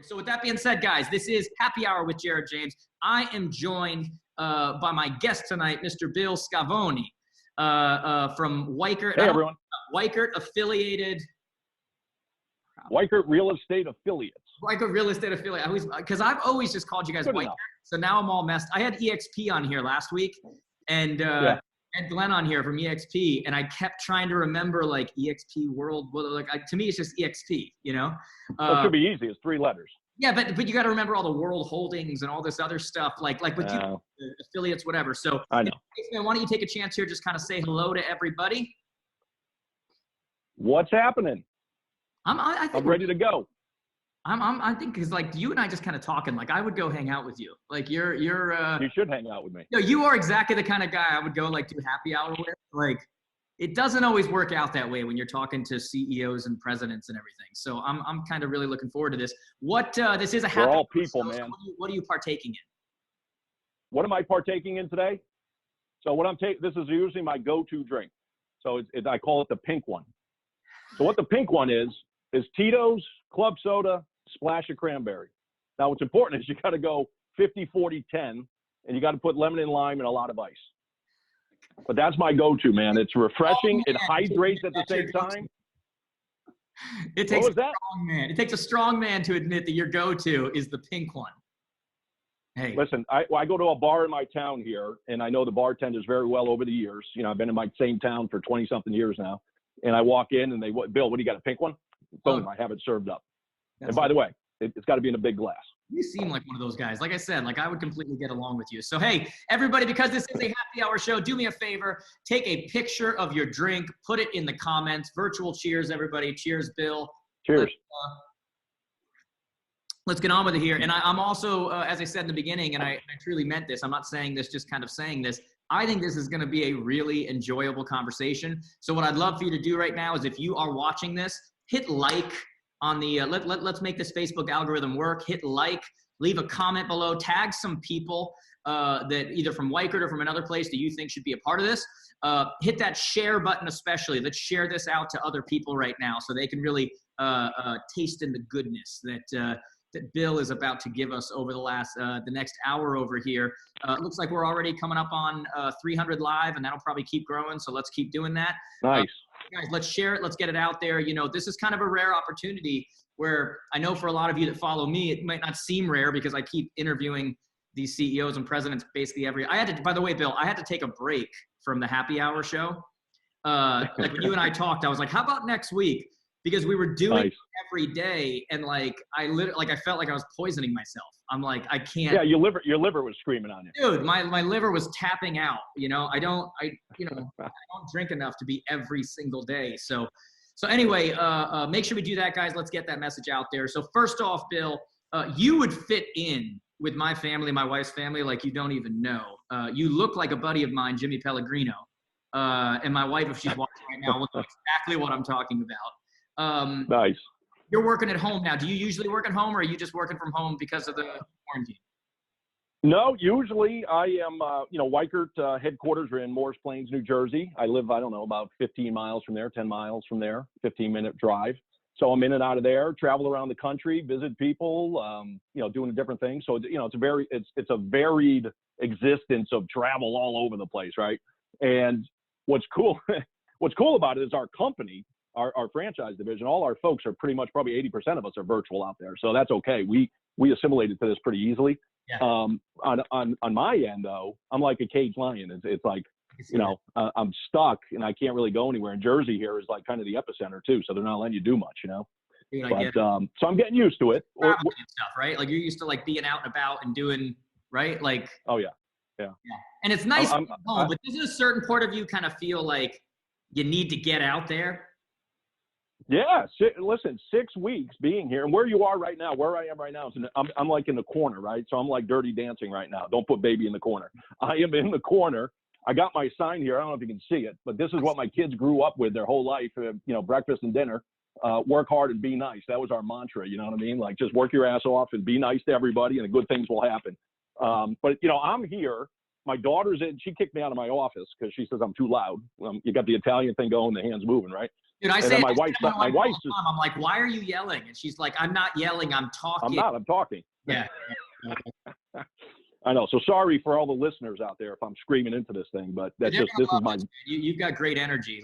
So with that being said, guys, this is Happy Hour with Jared James. I am joined by my guest tonight, Mr. Bill Scavone from Weichert. Hey, everyone. Weichert affiliated. Weichert Real Estate Affiliates. Weichert Real Estate Affiliate. Because I've always just called you guys Weichert. So now I'm all messed. I had EXP on here last week, and I had Glenn on here from EXP, and I kept trying to remember like EXP World. Well, to me, it's just EXP. You know. Well, it should be easy. It's 3 letters. Yeah, but you got to remember all the World Holdings and all this other stuff, like with you, affiliates, whatever. So I know. Man, why don't you take a chance here, just kind of say hello to everybody? What's happening? I think I'm ready to go. I think because like you and I just kind of talking, like I would go hang out with you. Like you're you should hang out with me. No, you are exactly the kind of guy I would go like do happy hour with. Like it doesn't always work out that way when you're talking to CEOs and presidents and everything. So I'm kind of really looking forward to this. This is a happy We're all hour, people, so man. What are you partaking in? What am I partaking in today? So what I'm taking, this is usually my go-to drink. So I call it the pink one. So what the pink one is Tito's, club soda, splash of cranberry. Now what's important is you got to go 50, 40, 10, and you got to put lemon and lime and a lot of ice. But that's my go-to, man. It's refreshing. It hydrates at the same time. It takes a strong man. It takes a strong man to admit that your go-to is the pink one. Hey, listen, I go to a bar in my town here, and I know the bartenders very well over the years. You know, I've been in my same town for 20-something years now. And I walk in, and Bill, what do you got, a pink one? Boom, I have it served up. And by the way, it's got to be in a big glass. You seem like one of those guys. Like I said, like I would completely get along with you. So, hey, everybody, because this is a happy hour show, do me a favor. Take a picture of your drink. Put it in the comments. Virtual cheers, everybody. Cheers, Bill. Cheers. Let's get on with it here. And I'm also, as I said in the beginning, and I truly meant this. I'm not saying this, just kind of saying this. I think this is going to be a really enjoyable conversation. So what I'd love for you to do right now is if you are watching this, hit like on the, let's make this Facebook algorithm work. Hit like, leave a comment below, tag some people that either from Weichert or from another place that you think should be a part of this. Hit that share button especially. Let's share this out to other people right now so they can really taste in the goodness that Bill is about to give us over the next hour over here. It looks like we're already coming up on 300 live, and that'll probably keep growing, so let's keep doing that. Nice. Guys, let's share it. Let's get it out there. You know, this is kind of a rare opportunity where I know for a lot of you that follow me, it might not seem rare because I keep interviewing these CEOs and presidents basically by the way, Bill, I had to take a break from the happy hour show. Like when you and I talked, I was like, how about next week? Because we were doing it every day, and like I felt like I was poisoning myself. I'm like, I can't. Yeah, your liver was screaming on you. Dude, my liver was tapping out. You know, I don't drink enough to be every single day. So anyway, make sure we do that, guys. Let's get that message out there. So first off, Bill, you would fit in with my family, my wife's family, like you don't even know. You look like a buddy of mine, Jimmy Pellegrino, and my wife, if she's watching right now, will know exactly what I'm talking about. Nice. You're working at home now. Do you usually work at home, or are you just working from home because of the quarantine? No, usually I am, Weichert headquarters are in Morris Plains, New Jersey. I live, about 15 miles from there, 10 miles from there, 15-minute drive. So I'm in and out of there, travel around the country, visit people, doing different things. So, it's a varied existence of travel all over the place, right? And what's cool about it is our company, our franchise division, all our folks are pretty much probably 80% of us are virtual out there. So that's okay. We assimilated to this pretty easily. Yeah. On my end though, I'm like a caged lion. It's like, I'm stuck and I can't really go anywhere. And Jersey here is like kind of the epicenter too. So they're not letting you do much, Dude, so I'm getting used to it. Stuff, right? Like you're used to like being out and about and doing, right? Like, oh yeah. And it's nice home, but doesn't a certain part of you kind of feel like you need to get out there? Yeah, listen, 6 weeks being here, and where you are right now, where I am right now, is I'm like in the corner, right? So I'm like Dirty Dancing right now. Don't put baby in the corner. I am in the corner. I got my sign here. I don't know if you can see it, but this is what my kids grew up with their whole life. Breakfast and dinner, work hard and be nice. That was our mantra. You know what I mean? Like just work your ass off and be nice to everybody, and the good things will happen. But I'm here. My daughter's in. She kicked me out of my office because she says I'm too loud. You got the Italian thing going, the hands moving, right? Dude, I And say, then I say to my my wife all wife's the just, time, I'm like, why are you yelling? And she's like, I'm not yelling, I'm talking. I'm talking. Yeah. I know. So sorry for all the listeners out there if I'm screaming into this thing, but that's They're just, gonna this is love my, this, man. You've got great energy.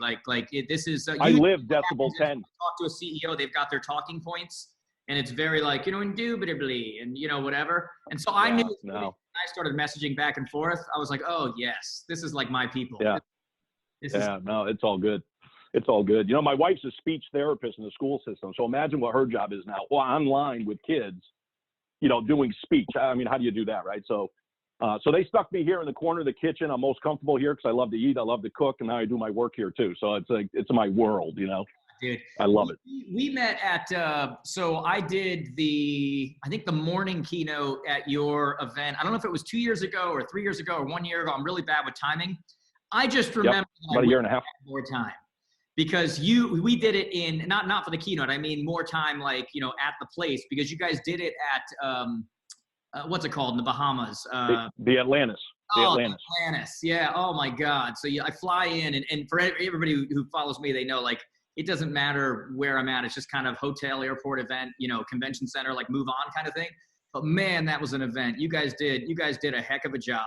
This is. I live decibel 10. Talk to a CEO, they've got their talking points, and it's very like, indubitably, and whatever. And so I knew No. I started messaging back and forth. I was like, oh yes, this is like my people. Yeah. No, it's all good. It's all good. My wife's a speech therapist in the school system. So imagine what her job is now. Well, online with kids, doing speech. I mean, how do you do that, right? So they stuck me here in the corner of the kitchen. I'm most comfortable here because I love to eat. I love to cook. And now I do my work here too. So it's my world, Dude, I love it. We met at, so I did I think the morning keynote at your event. I don't know if it was 2 years ago or 3 years ago or 1 year ago. I'm really bad with timing. I just remember about a year and a half more time because we did it in, not for the keynote. I mean, more time, like, at the place, because you guys did it at, what's it called in the Bahamas? The Atlantis. Atlantis. Yeah. Oh my God. So I fly in and for everybody who follows me, they know, like, it doesn't matter where I'm at. It's just kind of hotel, airport event, convention center, like move on kind of thing. But man, that was an event. You guys did a heck of a job.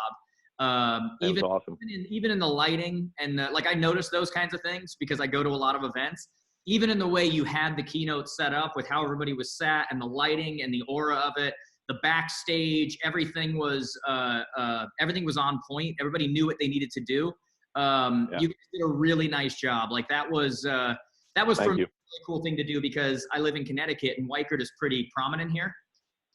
Even awesome. Even in the lighting and I noticed those kinds of things because I go to a lot of events. Even in the way you had the keynote set up with how everybody was sat and the lighting and the aura of it, the backstage, everything was on point. Everybody knew what they needed to do. You guys did a really nice job. Like that was for me a really cool thing to do because I live in Connecticut and Weichert is pretty prominent here.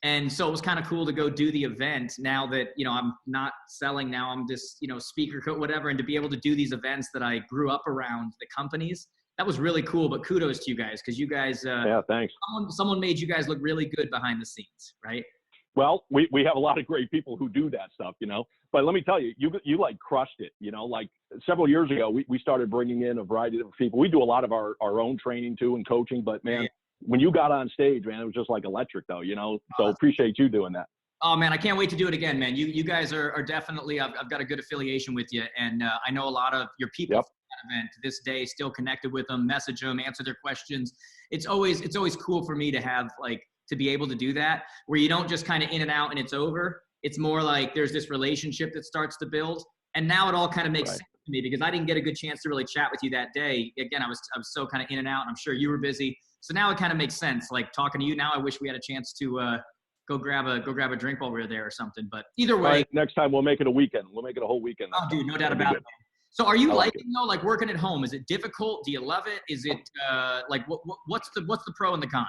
And so it was kind of cool to go do the event now that, I'm not selling now. I'm just, speaker, whatever. And to be able to do these events that I grew up around, the companies, that was really cool. But kudos to you guys because you guys, thanks. Someone made you guys look really good behind the scenes, right? Well, we have a lot of great people who do that stuff, But let me tell you, you like crushed it, Like several years ago, we started bringing in a variety of people. We do a lot of our own training too and coaching, but man, when you got on stage, man, it was just like electric though, So appreciate you doing that. Oh man, I can't wait to do it again, man. You guys are definitely, I've got a good affiliation with you. And I know a lot of your people from that event to this day, still connected with them, message them, answer their questions. It's always cool for me to have to be able to do that where you don't just kind of in and out and it's over. It's more like there's this relationship that starts to build. And now it all kind of makes sense to me because I didn't get a good chance to really chat with you that day. Again, I was so kind of in and out and I'm sure you were busy. So now it kind of makes sense. Like talking to you now, I wish we had a chance to go grab a drink while we were there or something. But either way, right, next time we'll make it a weekend. We'll make it a whole weekend. Oh, dude, no doubt about it. So are you liking though, like working at home? Is it difficult? Do you love it? Is it what's the pro and the con?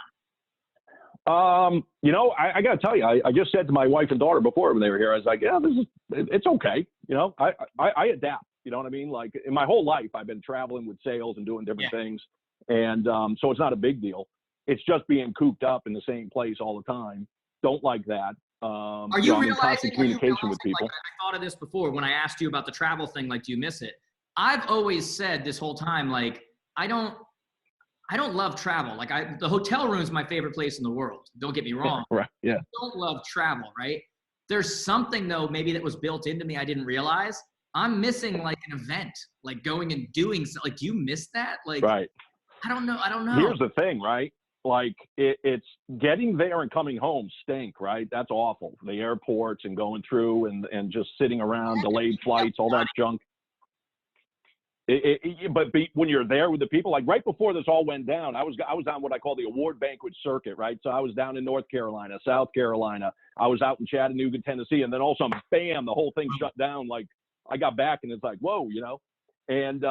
I got to tell you, I just said to my wife and daughter before when they were here, I was like, yeah, it's okay. I adapt, you know what I mean? Like in my whole life, I've been traveling with sales and doing different things. And, so it's not a big deal. It's just being cooped up in the same place all the time. Don't like that. Are you realizing, in constant communication with people? Like, I thought of this before when I asked you about the travel thing, like, do you miss it? I've always said this whole time, like, I don't love travel. Like the hotel room is my favorite place in the world. Don't get me wrong. Right. Yeah. I don't love travel, right? There's something though, maybe that was built into me I didn't realize. I'm missing like an event, like going and doing something. Like, do you miss that? Like, right. I don't know. Here's the thing, right? Like it's getting there and coming home stink, right? That's awful. The airports and going through and just sitting around, delayed flights, all that junk. But when you're there with the people, like right before this all went down, I was on what I call the award banquet circuit, right? So I was down in North Carolina, South Carolina. I was out in Chattanooga, Tennessee, and then all of a sudden, bam, the whole thing shut down. Like I got back and it's like, whoa, and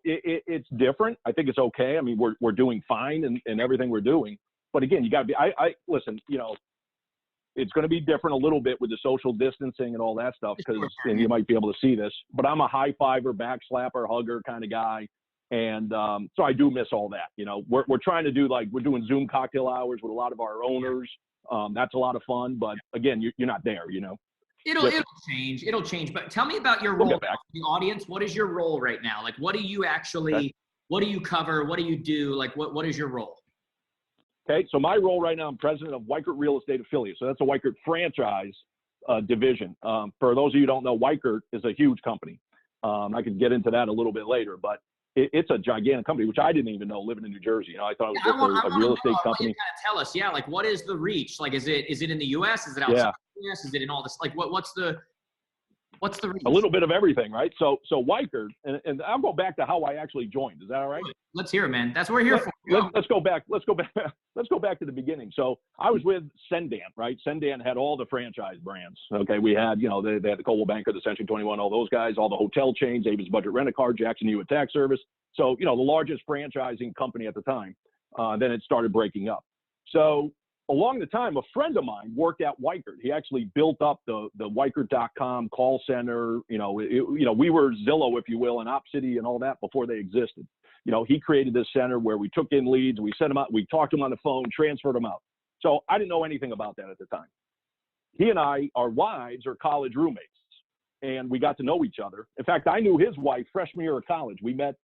it's different. I think it's okay. I mean, we're doing fine in everything we're doing. But again, you got to be. I listen. It's going to be different a little bit with the social distancing and all that stuff and you might be able to see this, but I'm a high fiver, back slapper, hugger kind of guy. And so I do miss all that. We're trying to do we're doing Zoom cocktail hours with a lot of our owners. That's a lot of fun, but again, you're not there, It'll change. It'll change. But tell me about your role in the audience. What is your role right now? Like, what do you actually, what do you cover? What do you do? Like, what is your role? Okay, so my role right now, I'm president of Weichert Real Estate Affiliate. So that's a Weichert franchise division. For those of you who don't know, Weichert is a huge company. I could get into that a little bit later, but it's a gigantic company, which I didn't even know living in New Jersey. You know, I thought it was just a real estate company. Kind of tell us, yeah, like what is the reach? Like, is it in the U.S.? Is it outside the U.S.? Is it in all this? Like, what's the reach? A little bit of everything, right? So Weichert, and I'll go back to how I actually joined. Is that all right? Let's hear it, man. That's what we're here for. Let's go back. Let's go back to the beginning. So I was with Sendan, right? Sendan had all the franchise brands. Okay, we had, you know, they had the Coldwell Banker, the Century 21, all those guys, all the hotel chains, David's Budget Rent-A-Car, Jackson Hewitt Tax Service. So, you know, the largest franchising company at the time. Then it started breaking up. So along the time, a friend of mine worked at Weichert. He actually built up the Weichert.com call center. You know, we were Zillow, if you will, and OpCity and all that before they existed. You know, he created this center where we took in leads, we sent them out, we talked to them on the phone, transferred them out. So I didn't know anything about that at the time. He and I, our wives are college roommates, and we got to know each other. In fact, I knew his wife freshman year of college. We met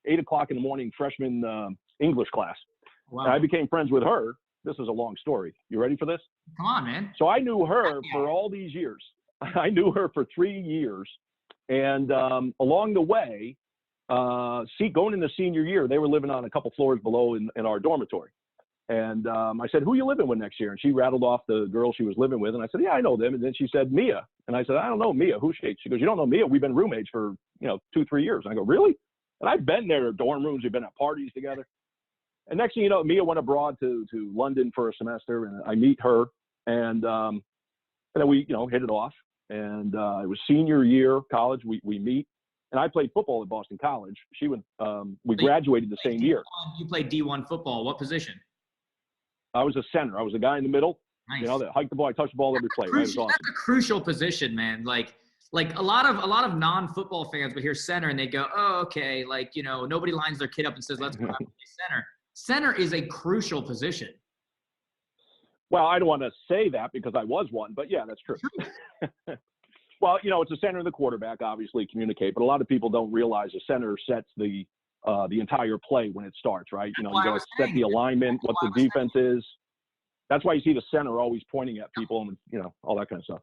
8 o'clock in the morning, freshman English class. Wow. And I became friends with her. This is a long story. You ready for this? Come on, man. So I knew her for all these years. I knew her for 3 years. And along the way, going into senior year, they were living on a couple floors below in our dormitory. And I said, who are you living with next year? And she rattled off the girl she was living with. And I said, yeah, I know them. And then she said, Mia. And I said, I don't know Mia. Who's she? She goes, you don't know Mia? We've been roommates for, 2-3 years. And I go, really? And I've been there at dorm rooms. We've been at parties together. And next thing you know, Mia went abroad to London for a semester, and I meet her, and then we, hit it off. And it was senior year college. We meet, and I played football at Boston College. She went. We graduated the same year. You played D1 football. What position? I was a center. I was the guy in the middle. Nice. That hiked the ball, I touched the ball every play. Right? Awesome. That's a crucial position, man. Like a lot of non-football fans would hear center and they go, oh, okay. Like, nobody lines their kid up and says, let's go out and play center. Center is a crucial position. Well, I don't want to say that because I was one, but yeah, that's true. Well, it's a center and the quarterback obviously communicate, but a lot of people don't realize a center sets the entire play when it starts, right? You got to set the alignment, what the defense is. That's why you see the center always pointing at people and, all that kind of stuff.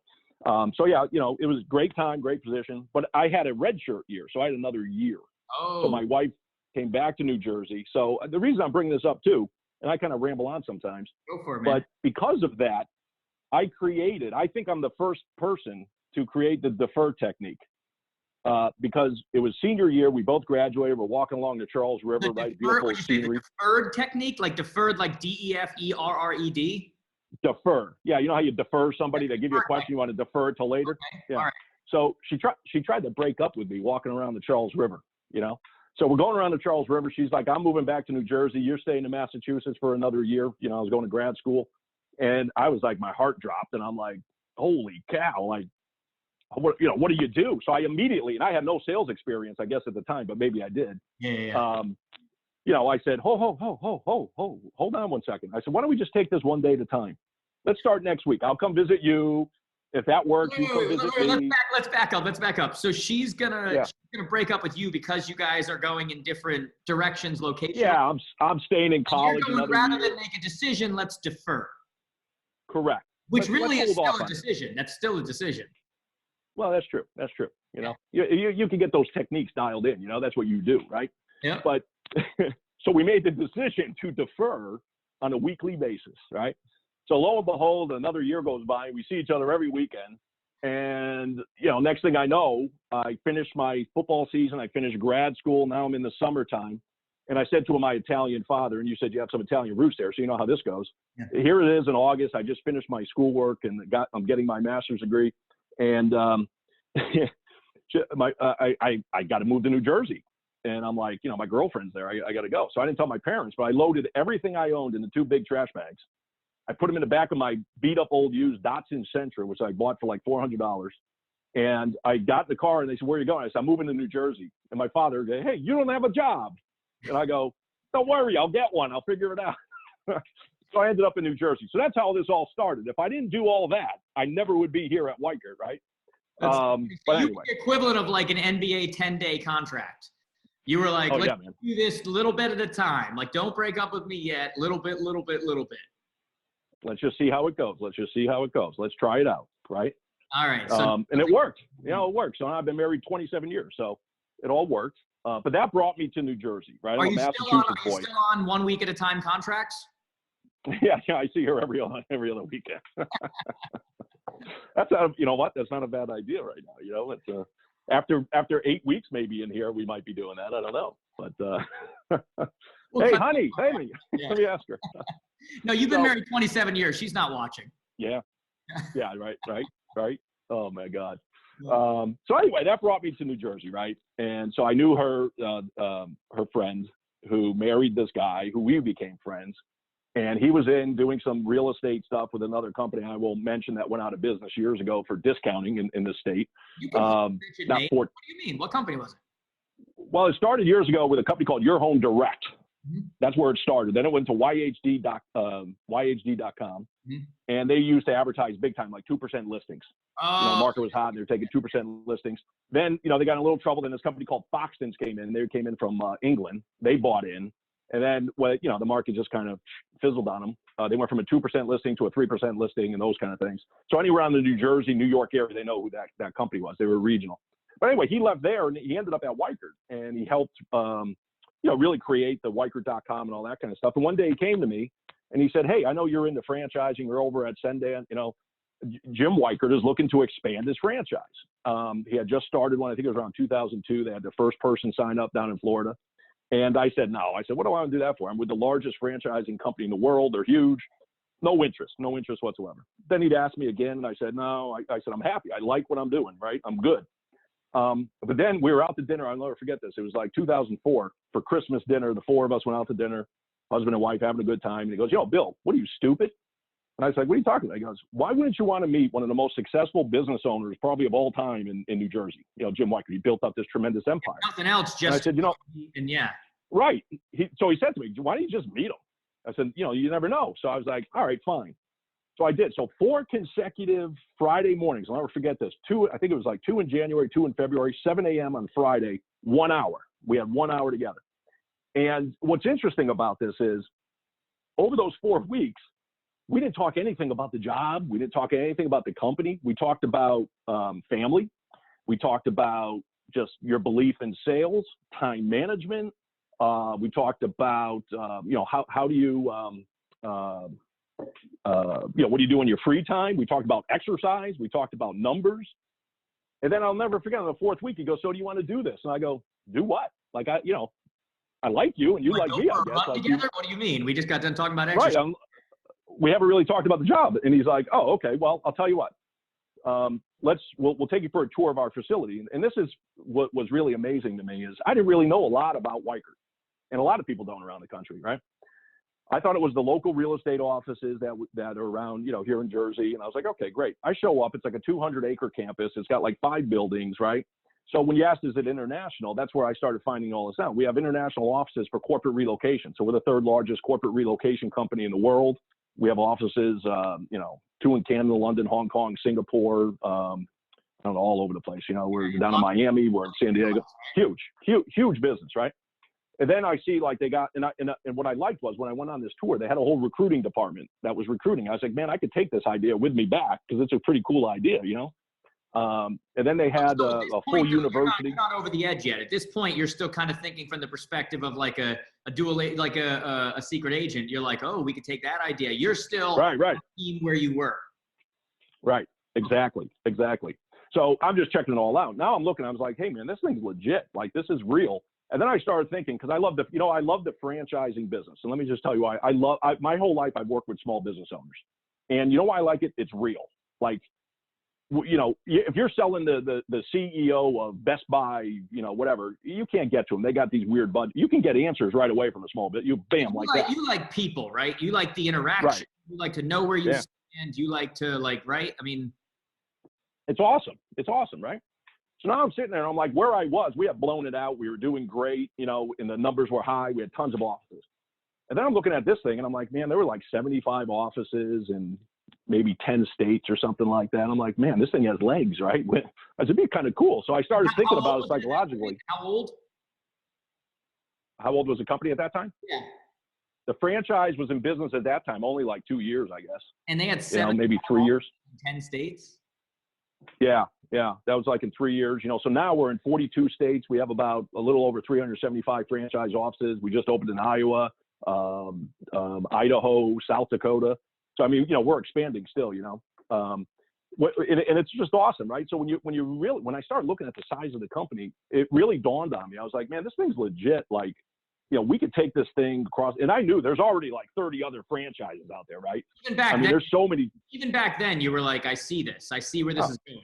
So yeah, it was a great time, great position, but I had a redshirt year. So I had another year. Oh. So my wife came back to New Jersey. So the reason I'm bringing this up too, and I kind of ramble on sometimes, go for it, man. But because of that, I think I'm the first person to create the defer technique. Because it was senior year, we both graduated. We're walking along the Charles River, right? Beautiful scenery. Deferred technique, like deferred, like DEFERRED. Defer, yeah. You know how you defer somebody? They give you a question, you want to defer it till later. Okay. Yeah. All right. So she tried to break up with me walking around the Charles River. So we're going around the Charles River. She's like, I'm moving back to New Jersey. You're staying in Massachusetts for another year. I was going to grad school, and I was like, my heart dropped, and I'm like, holy cow, like. What do you do? So I immediately, and I had no sales experience, I guess, at the time, but maybe I did. Yeah. I said, hold on 1 second. I said, why don't we just take this one day at a time? Let's start next week. I'll come visit you. If that works, you come visit me. Let's back up. So she's gonna break up with you because you guys are going in different directions, locations. Yeah, I'm staying in college. Rather than make a decision, let's defer. Correct. Which really is still a decision. That's still a decision. Well, that's true. That's true. You can get those techniques dialed in. That's what you do, right? Yeah. But so we made the decision to defer on a weekly basis, right? So lo and behold, another year goes by. We see each other every weekend, and next thing I know, I finished my football season. I finished grad school. Now I'm in the summertime, and I said to my Italian father, and you said you have some Italian roots there, so you know how this goes. Yeah. Here it is in August. I just finished my schoolwork and I'm getting my master's degree. And I got to move to New Jersey, and I'm like, my girlfriend's there. I got to go. So I didn't tell my parents, but I loaded everything I owned into 2 big trash bags. I put them in the back of my beat up old used Datsun Sentra, which I bought for like $400. And I got in the car, and they said, "Where are you going?" I said, "I'm moving to New Jersey." And my father said, "Hey, you don't have a job." And I go, "Don't worry, I'll get one. I'll figure it out." So I ended up in New Jersey. So that's how this all started. If I didn't do all that, I never would be here at Weichert, right? But anyway. The equivalent of like an NBA 10-day contract. You were like, let's do this a little bit at a time. Like, don't break up with me yet. Little bit. Let's just see how it goes. Let's try it out, right? All right. So, and it worked. It worked. So I've been married 27 years. So it all worked. But that brought me to New Jersey, right? Are I'm a you Massachusetts boy. still on 1 week at a time contracts? Yeah, I see her every other weekend. That's not, you know what? That's not a bad idea right now. You know, it's after 8 weeks maybe in here, we might be doing that. I don't know, but hey, honey, Yeah. let me ask her. No, you've been married 27 years. She's not watching. Yeah, right. Oh my God. So anyway, that brought me to New Jersey, right? And so I knew her friend who married this guy who we became friends. And he was doing some real estate stuff with another company. I will mention that went out of business years ago for discounting in the state. You can mention what do you mean? What company was it? Well, it started years ago with a company called Your Home Direct. Mm-hmm. That's where it started. Then it went to YHD.com. Mm-hmm. And they used to advertise big time, like 2% listings. The market was hot and they were taking 2% listings. Then, they got in a little trouble. Then this company called Foxtons came in. They came in from England. They bought in. And then, the market just kind of fizzled on them. They went from a 2% listing to a 3% listing and those kind of things. So anywhere around the New Jersey, New York area, they know who that company was. They were regional. But anyway, he left there and he ended up at Weichert, and he helped, really create the Weichert.com and all that kind of stuff. And one day he came to me and he said, "Hey, I know you're into franchising. You're over at Sendan. Jim Weichert is looking to expand his franchise." He had just started one. I think it was around 2002. They had their first person sign up down in Florida. And I said, no. I said, what do I want to do that for? I'm with the largest franchising company in the world. They're huge. No interest whatsoever. Then he'd ask me again, and I said, no. I said, I'm happy. I like what I'm doing, right? I'm good. But then we were out to dinner. I'll never forget this. It was like 2004 for Christmas dinner. The four of us went out to dinner, husband and wife having a good time. And he goes, Bill, what are you, stupid? And I was like, what are you talking about? He goes, why wouldn't you want to meet one of the most successful business owners probably of all time in New Jersey? Jim Weichert. He built up this tremendous empire. If nothing else, just. And I said, and yeah. Right. So he said to me, why don't you just meet him? I said, you never know. So I was like, all right, fine. So I did. So 4 consecutive Friday mornings. I'll never forget this. 2, I think it was like 2 in January, 2 in February, 7 a.m. on Friday, 1 hour. We had 1 hour together. And what's interesting about this is over those 4 weeks, we didn't talk anything about the job. We didn't talk anything about the company. We talked about family. We talked about just your belief in sales, time management. We talked about, how do you, what do you do in your free time? We talked about exercise. We talked about numbers. And then I'll never forget on the 4th week, he goes, so do you want to do this? And I go, do what? Like, I like you and you like me, I guess. Like together? What do you mean? We just got done talking about exercise. Right. We haven't really talked about the job. And he's like, oh, okay, well, I'll tell you what. We'll take you for a tour of our facility. And this is what was really amazing to me is I didn't really know a lot about Weichert. And a lot of people don't around the country, right? I thought it was the local real estate offices that are around, here in Jersey. And I was like, okay, great. I show up. It's like a 200-acre campus. It's got like 5 buildings, right? So when you asked, is it international? That's where I started finding all this out. We have international offices for corporate relocation. So we're the 3rd largest corporate relocation company in the world. We have offices, 2 in Canada, London, Hong Kong, Singapore, I don't know, all over the place. We're down in Miami. We're in San Diego. Huge business, right? And then I see like they got, and what I liked was when I went on this tour, they had a whole recruiting department that was recruiting. I was like, man, I could take this idea with me back because it's a pretty cool idea, And then they had a full university. You're not over the edge yet. At this point, you're still kind of thinking from the perspective of like a dual, like a secret agent. You're like, oh, we could take that idea. You're still right. Where you were. Right. Exactly. So I'm just checking it all out. Now I'm looking, I was like, hey man, this thing's legit. Like this is real. And then I started thinking, because I love the franchising business. And let me just tell you why. My whole life I've worked with small business owners. And you know why I like it? It's real. Like, if you're selling the CEO of Best Buy, whatever, you can't get to them. They got these weird budgets. You can get answers right away from a small bit. You that. You like people, right? You like the interaction. Right. You like to know where you stand. You like to right? I mean. It's awesome. Right? So now I'm sitting there and I'm like, where I was, we had blown it out. We were doing great, and the numbers were high. We had tons of offices. And then I'm looking at this thing and I'm like, man, there were like 75 offices in maybe 10 states or something like that. I'm like, man, this thing has legs, right? I said, it'd be kind of cool. So I started thinking about it psychologically. How old? How old was the company at that time? Yeah. The franchise was in business at that time, only like 2 years, I guess. And they had maybe 3 years. 10 states? Yeah. Yeah, that was like in 3 years. So now we're in 42 states. We have about a little over 375 franchise offices. We just opened in Iowa, Idaho, South Dakota. So I mean, we're expanding still. And it's just awesome, right? So when I started looking at the size of the company, it really dawned on me. I was like, man, this thing's legit. Like, we could take this thing across. And I knew there's already like 30 other franchises out there, right? Even back then, there's so many. Even back then, you were like, I see this. I see where this is going.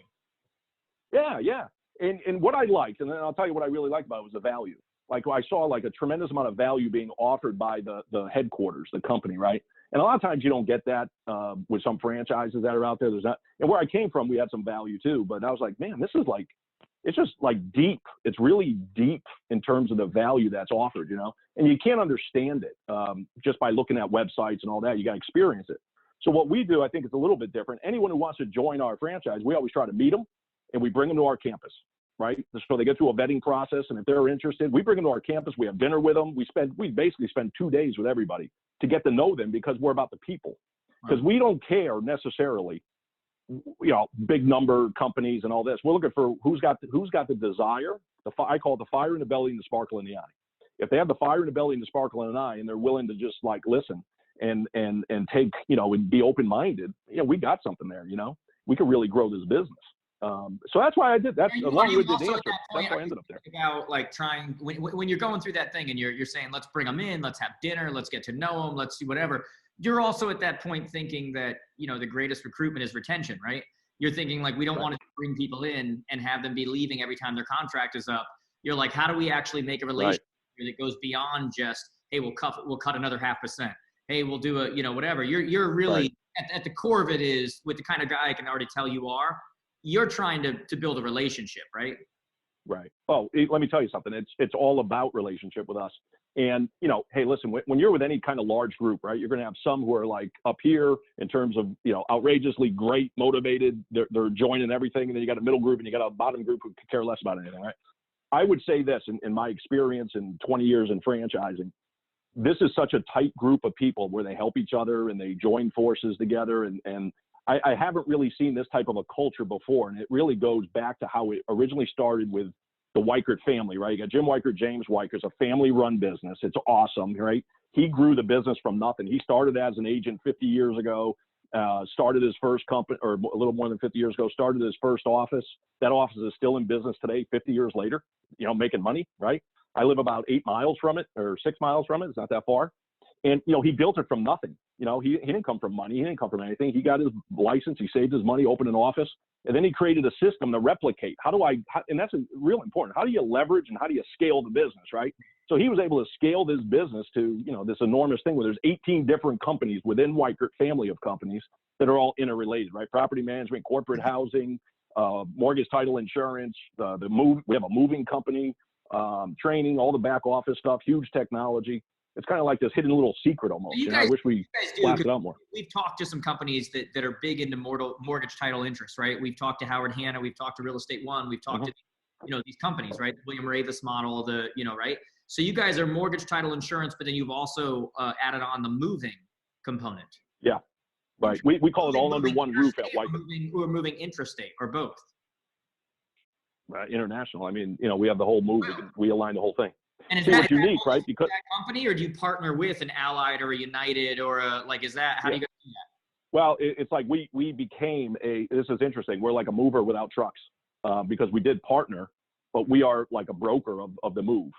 Yeah. And what I liked, and then I'll tell you what I really liked about it was the value. Like I saw like a tremendous amount of value being offered by the headquarters, the company, right? And a lot of times you don't get that with some franchises that are out there. There's not, and where I came from, we had some value too. But I was like, man, this is like, it's just like deep. It's really deep in terms of the value that's offered, and you can't understand it just by looking at websites and all that. You got to experience it. So what we do, I think, is a little bit different. Anyone who wants to join our franchise, we always try to meet them and we bring them to our campus, right? So they get through a vetting process. And if they're interested, we bring them to our campus. We have dinner with them. We basically spend 2 days with everybody to get to know them because we're about the people. Because we don't care necessarily, big number companies and all this. We're looking for who's got the desire. I call it the fire in the belly and the sparkle in the eye. If they have the fire in the belly and the sparkle in the eye, and they're willing to just like listen and take, and be open-minded, we got something there. We could really grow this business. So that's why I did. That's a long-winded answer. That's why I ended up there. About like trying when you're going through that thing and you're saying, let's bring them in, let's have dinner, let's get to know them, let's see whatever. You're also at that point thinking that, the greatest recruitment is retention, right? You're thinking like, we don't want to bring people in and have them be leaving every time their contract is up. You're like, how do we actually make a relationship that goes beyond just, hey, we'll cut another 0.5%. Hey, we'll do a, whatever. You're really at the core of it is with the kind of guy I can already tell you are, you're trying to build a relationship, right? Right. Oh, let me tell you something. It's all about relationship with us. And, hey, listen, when you're with any kind of large group, right, you're going to have some who are like up here in terms of, outrageously great, motivated. They're joining everything. And then you got a middle group and you got a bottom group who could care less about anything, right? I would say this in my experience in 20 years in franchising, this is such a tight group of people where they help each other and they join forces together. And I haven't really seen this type of a culture before. And it really goes back to how it originally started with the Weichert family, right? You got Jim Weichert, James Weichert. It's a family-run business. It's awesome, right? He grew the business from nothing. He started as an agent 50 years ago, started his first company, or a little more than 50 years ago, started his first office. That office is still in business today, 50 years later, making money, right? I live about 8 miles from it or 6 miles from it. It's not that far. And, he built it from nothing. He didn't come from money. He didn't come from anything. He got his license. He saved his money, opened an office, and then he created a system to replicate. And that's real important. How do you leverage and how do you scale the business, right? So he was able to scale this business to, this enormous thing where there's 18 different companies within Weichert family of companies that are all interrelated, right? Property management, corporate housing, mortgage, title, insurance, we have a moving company, training, all the back office stuff, huge technology. It's kind of like this hidden little secret almost. I wish we blasted it out more. We've talked to some companies that are big into mortgage title interest, right? We've talked to Howard Hanna. We've talked to Real Estate One. We've talked to, these companies, right? The William Ravis model, right? So you guys are mortgage title insurance, but then you've also added on the moving component. Yeah, right. We call it all under one roof at Weichert. We're moving intrastate or both. International. I mean, we have the whole move. We align the whole thing. And is that unique, right? Because that company, or do you partner with an Allied or a United or is that, how do you go do that? Well, it's like we became this is interesting. We're like a mover without trucks because we did partner, but we are like a broker of the move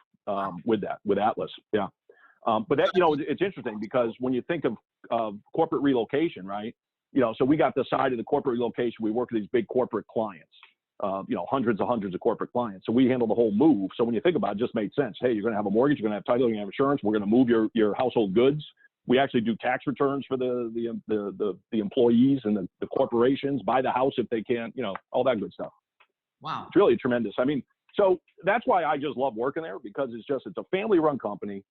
with Atlas. Yeah. But that, it's interesting because when you think of corporate relocation, right? So we got the side of the corporate relocation. We work with these big corporate clients. Hundreds of corporate clients. So we handle the whole move. So when you think about it, it just made sense. Hey, you're going to have a mortgage, you're going to have title, you're going to have insurance. We're going to move your household goods. We actually do tax returns for the employees and the corporations, buy the house if they can, all that good stuff. Wow. It's really tremendous. I mean, so that's why I just love working there because it's a family-run company,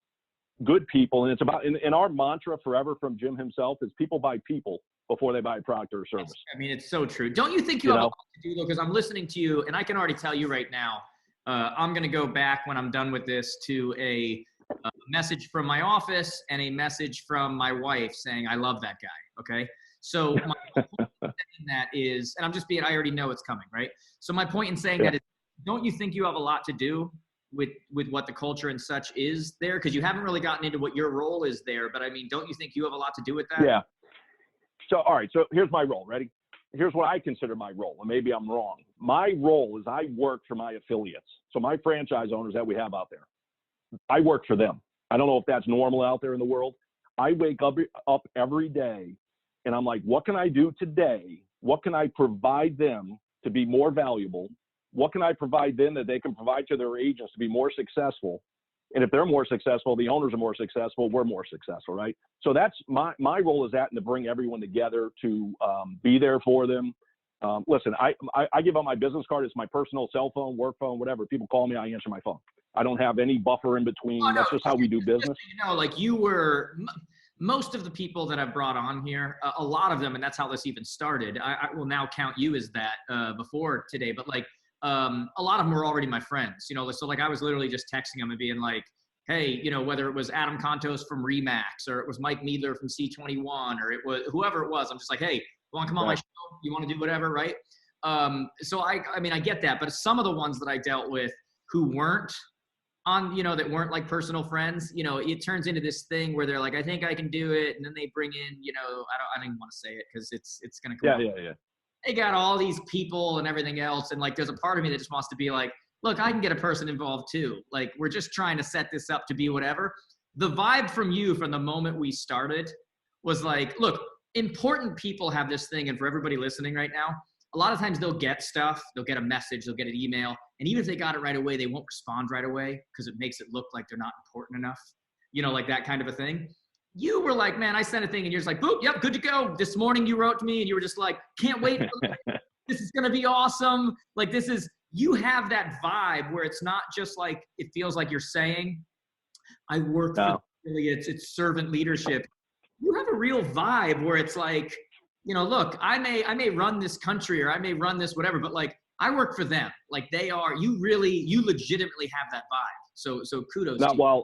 good people. And it's about, and our mantra forever from Jim himself is people buy people before they buy a product or a service. I mean, it's so true. Don't you think you have a lot to do, though? Because I'm listening to you, and I can already tell you right now, I'm going to go back when I'm done with this to a message from my office and a message from my wife saying, I love that guy, okay? So my point in saying that is, and I already know it's coming, right? So my point in saying that is, don't you think you have a lot to do with what the culture and such is there? Because you haven't really gotten into what your role is there, but I mean, don't you think you have a lot to do with that? Yeah. So, all right. So here's my role. Ready? Here's what I consider my role, and maybe I'm wrong. My role is I work for my affiliates. So my franchise owners that we have out there, I work for them. I don't know if that's normal out there in the world. I wake up every day and I'm like, what can I do today? What can I provide them to be more valuable? What can I provide them that they can provide to their agents to be more successful? And if they're more successful, the owners are more successful, we're more successful, right? So that's my role is that, and to bring everyone together to be there for them. Listen, I give out my business card. It's my personal cell phone, work phone, whatever. People call me, I answer my phone. I don't have any buffer in between. Oh, no, that's just how we do business. Like you were, most of the people that I've brought on here, a lot of them, and that's how this even started. I will now count you as that before today, but like, a lot of them were already my friends, so like I was literally just texting them and being like, hey, whether it was Adam Contos from Remax or it was Mike Meadler from C21 or it was whoever it was, I'm just like, hey, you want to come on my show? You want to do whatever, right? So I mean, I get that, but some of the ones that I dealt with who weren't on, that weren't like personal friends, it turns into this thing where they're like, I think I can do it. And then they bring in, I don't even want to say it because it's going to come up. Yeah. They got all these people and everything else. And like, there's a part of me that just wants to be like, look, I can get a person involved too. Like, we're just trying to set this up to be whatever. The vibe from you from the moment we started was like, look, important people have this thing. And for everybody listening right now, a lot of times they'll get stuff, they'll get a message, they'll get an email. And even if they got it right away, they won't respond right away because it makes it look like they're not important enough, like that kind of a thing. You were like, man, I sent a thing and you're just like, boop, yep, good to go. This morning you wrote to me and you were just like, can't wait. This is going to be awesome. Like you have that vibe where it's not just like, it feels like you're saying, I work for affiliates, it's servant leadership. You have a real vibe where it's like, look, I may run this country or I may run this whatever, but like I work for them. Like you legitimately have that vibe. So kudos to you. Well,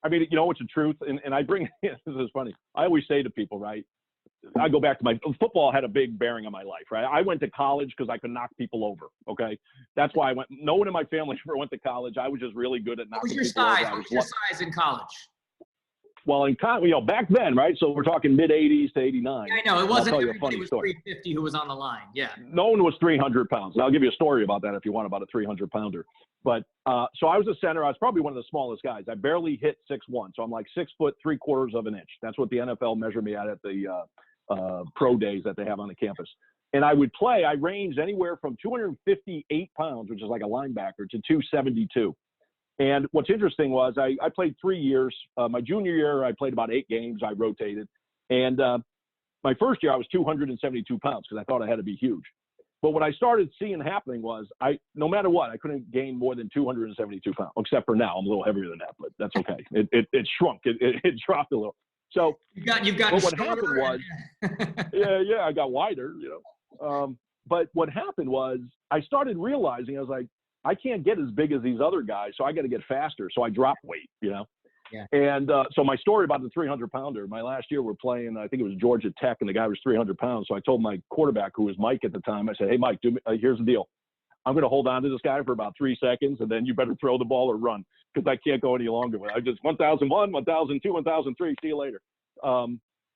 I mean, it's the truth. And I bring, this is funny. I always say to people, right? I go back to football had a big bearing on my life, right? I went to college because I could knock people over. Okay. That's why I went. No one in my family ever went to college. I was just really good at knocking people over. What was your size in college? Well, in college, back then, right? So we're talking mid 80s to 89. Yeah, I know. It wasn't everybody was 350 who was on the line. Yeah. No one was 300 pounds. And I'll give you a story about that if you want, about a 300 pounder. But so I was a center. I was probably one of the smallest guys. I barely hit 6'1". So I'm like 6 foot 3/4 of an inch. That's what the NFL measured me at the pro days that they have on the campus. And I would play. I ranged anywhere from 258 pounds, which is like a linebacker, to 272. And what's interesting was I played 3 years. My junior year, I played about 8 games. I rotated. And my first year, I was 272 pounds because I thought I had to be huge. But what I started seeing happening was no matter what, I couldn't gain more than 272 pounds, except for now. I'm a little heavier than that, but that's okay. It shrunk. It dropped a little. So you've got. But what happened was, yeah, I got wider, But what happened was I started realizing, I was like, I can't get as big as these other guys, so I got to get faster. So I dropped weight, Yeah. And so my story about the 300 pounder, my last year we're playing, I think it was Georgia Tech, and the guy was 300 pounds. So I told my quarterback, who was Mike at the time, I said, hey, Mike, here's the deal. I'm going to hold on to this guy for about 3 seconds, and then you better throw the ball or run because I can't go any longer. I just 1001, 1002, 1003. See you later.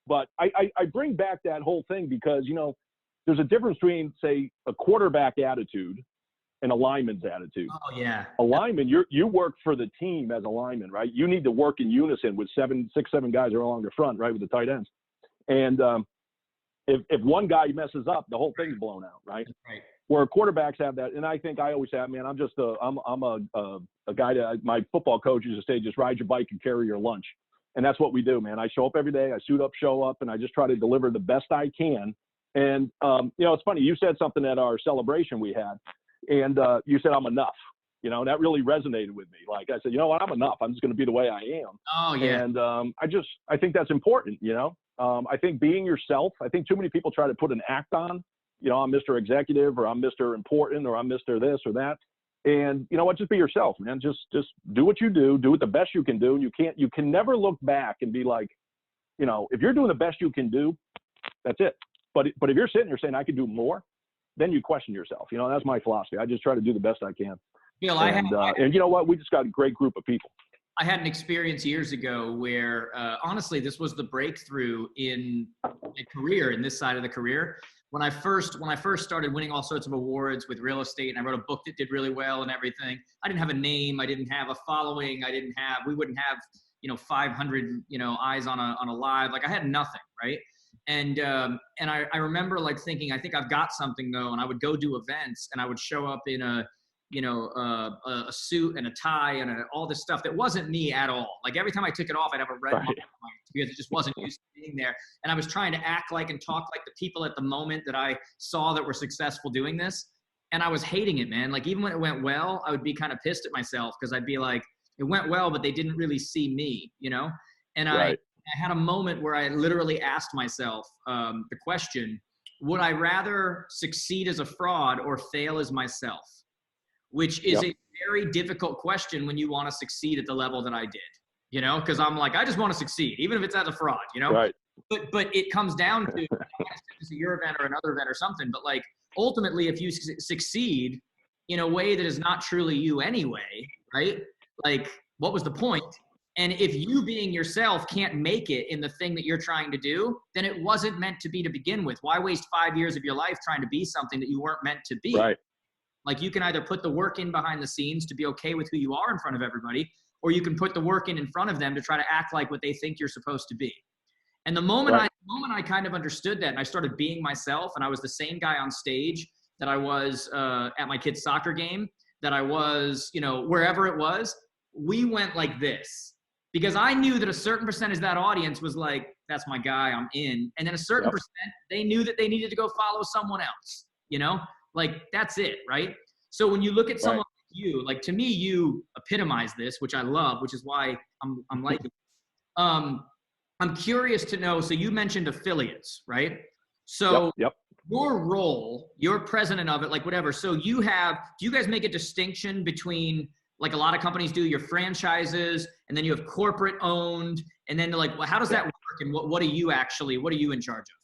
But I bring back that whole thing because, there's a difference between, say, a quarterback attitude and a lineman's attitude. Oh, yeah. A lineman, you work for the team as a lineman, right? You need to work in unison with 6, 7 guys are along the front, right, with the tight ends. And if one guy messes up, the whole thing's blown out, right? Right. Where quarterbacks have that, and I think I always have, man, I'm a guy that my football coach used to say, just ride your bike and carry your lunch. And that's what we do, man. I show up every day, I suit up, show up, and I just try to deliver the best I can. And, it's funny, you said something at our celebration we had, and you said, I'm enough, and that really resonated with me. Like I said, you know what, I'm enough. I'm just going to be the way I am. Oh, yeah. And I think that's important, I think being yourself, I think too many people try to put an act on, I'm Mr. Executive, or I'm Mr. Important, or I'm Mr. this or that. And you know what, just be yourself, man. Just do what you do it the best you can do. And you can never look back and be like, if you're doing the best you can do, that's it. But if you're sitting there saying I could do more, then you question yourself. You know, that's my philosophy. I just try to do the best I can. Bill, And you know what? We just got a great group of people. I had an experience years ago where, honestly, this was the breakthrough in a career, in this side of the career. When I first started winning all sorts of awards with real estate, and I wrote a book that did really well and everything, I didn't have a name, I didn't have a following, we wouldn't have, 500, eyes on a live, like I had nothing, right? And I remember like thinking, I think I've got something though, and I would go do events, and I would show up in a suit and a tie and all this stuff that wasn't me at all. Like every time I took it off, I'd have a red mark because it just wasn't used to being there. And I was trying to act like and talk like the people at the moment that I saw that were successful doing this. And I was hating it, man. Like even when it went well, I would be kind of pissed at myself because I'd be like, it went well, but they didn't really see me, And I had a moment where I literally asked myself the question, would I rather succeed as a fraud or fail as myself? Which is a very difficult question when you want to succeed at the level that I did, because I'm like, I just want to succeed, even if it's as a fraud, Right. But it comes down to it's your event or another event or something. But like ultimately, if you succeed in a way that is not truly you anyway, right? Like, what was the point? And if you being yourself can't make it in the thing that you're trying to do, then it wasn't meant to be to begin with. Why waste 5 years of your life trying to be something that you weren't meant to be? Right. Like you can either put the work in behind the scenes to be okay with who you are in front of everybody, or you can put the work in front of them to try to act like what they think you're supposed to be. And the moment I kind of understood that and I started being myself, and I was the same guy on stage that I was at my kid's soccer game, that I was, wherever it was, we went like this. Because I knew that a certain percentage of that audience was like, that's my guy, I'm in. And then a certain percent, they knew that they needed to go follow someone else, Like that's it, right? So when you look at someone like you, like to me, you epitomize this, which I love, which is why I'm liking it. I'm curious to know, so you mentioned affiliates, right? So your role, you're president of it, like whatever. So do you guys make a distinction between, like a lot of companies do, your franchises, and then you have corporate owned, and then like, well, how does that work? And what are you in charge of?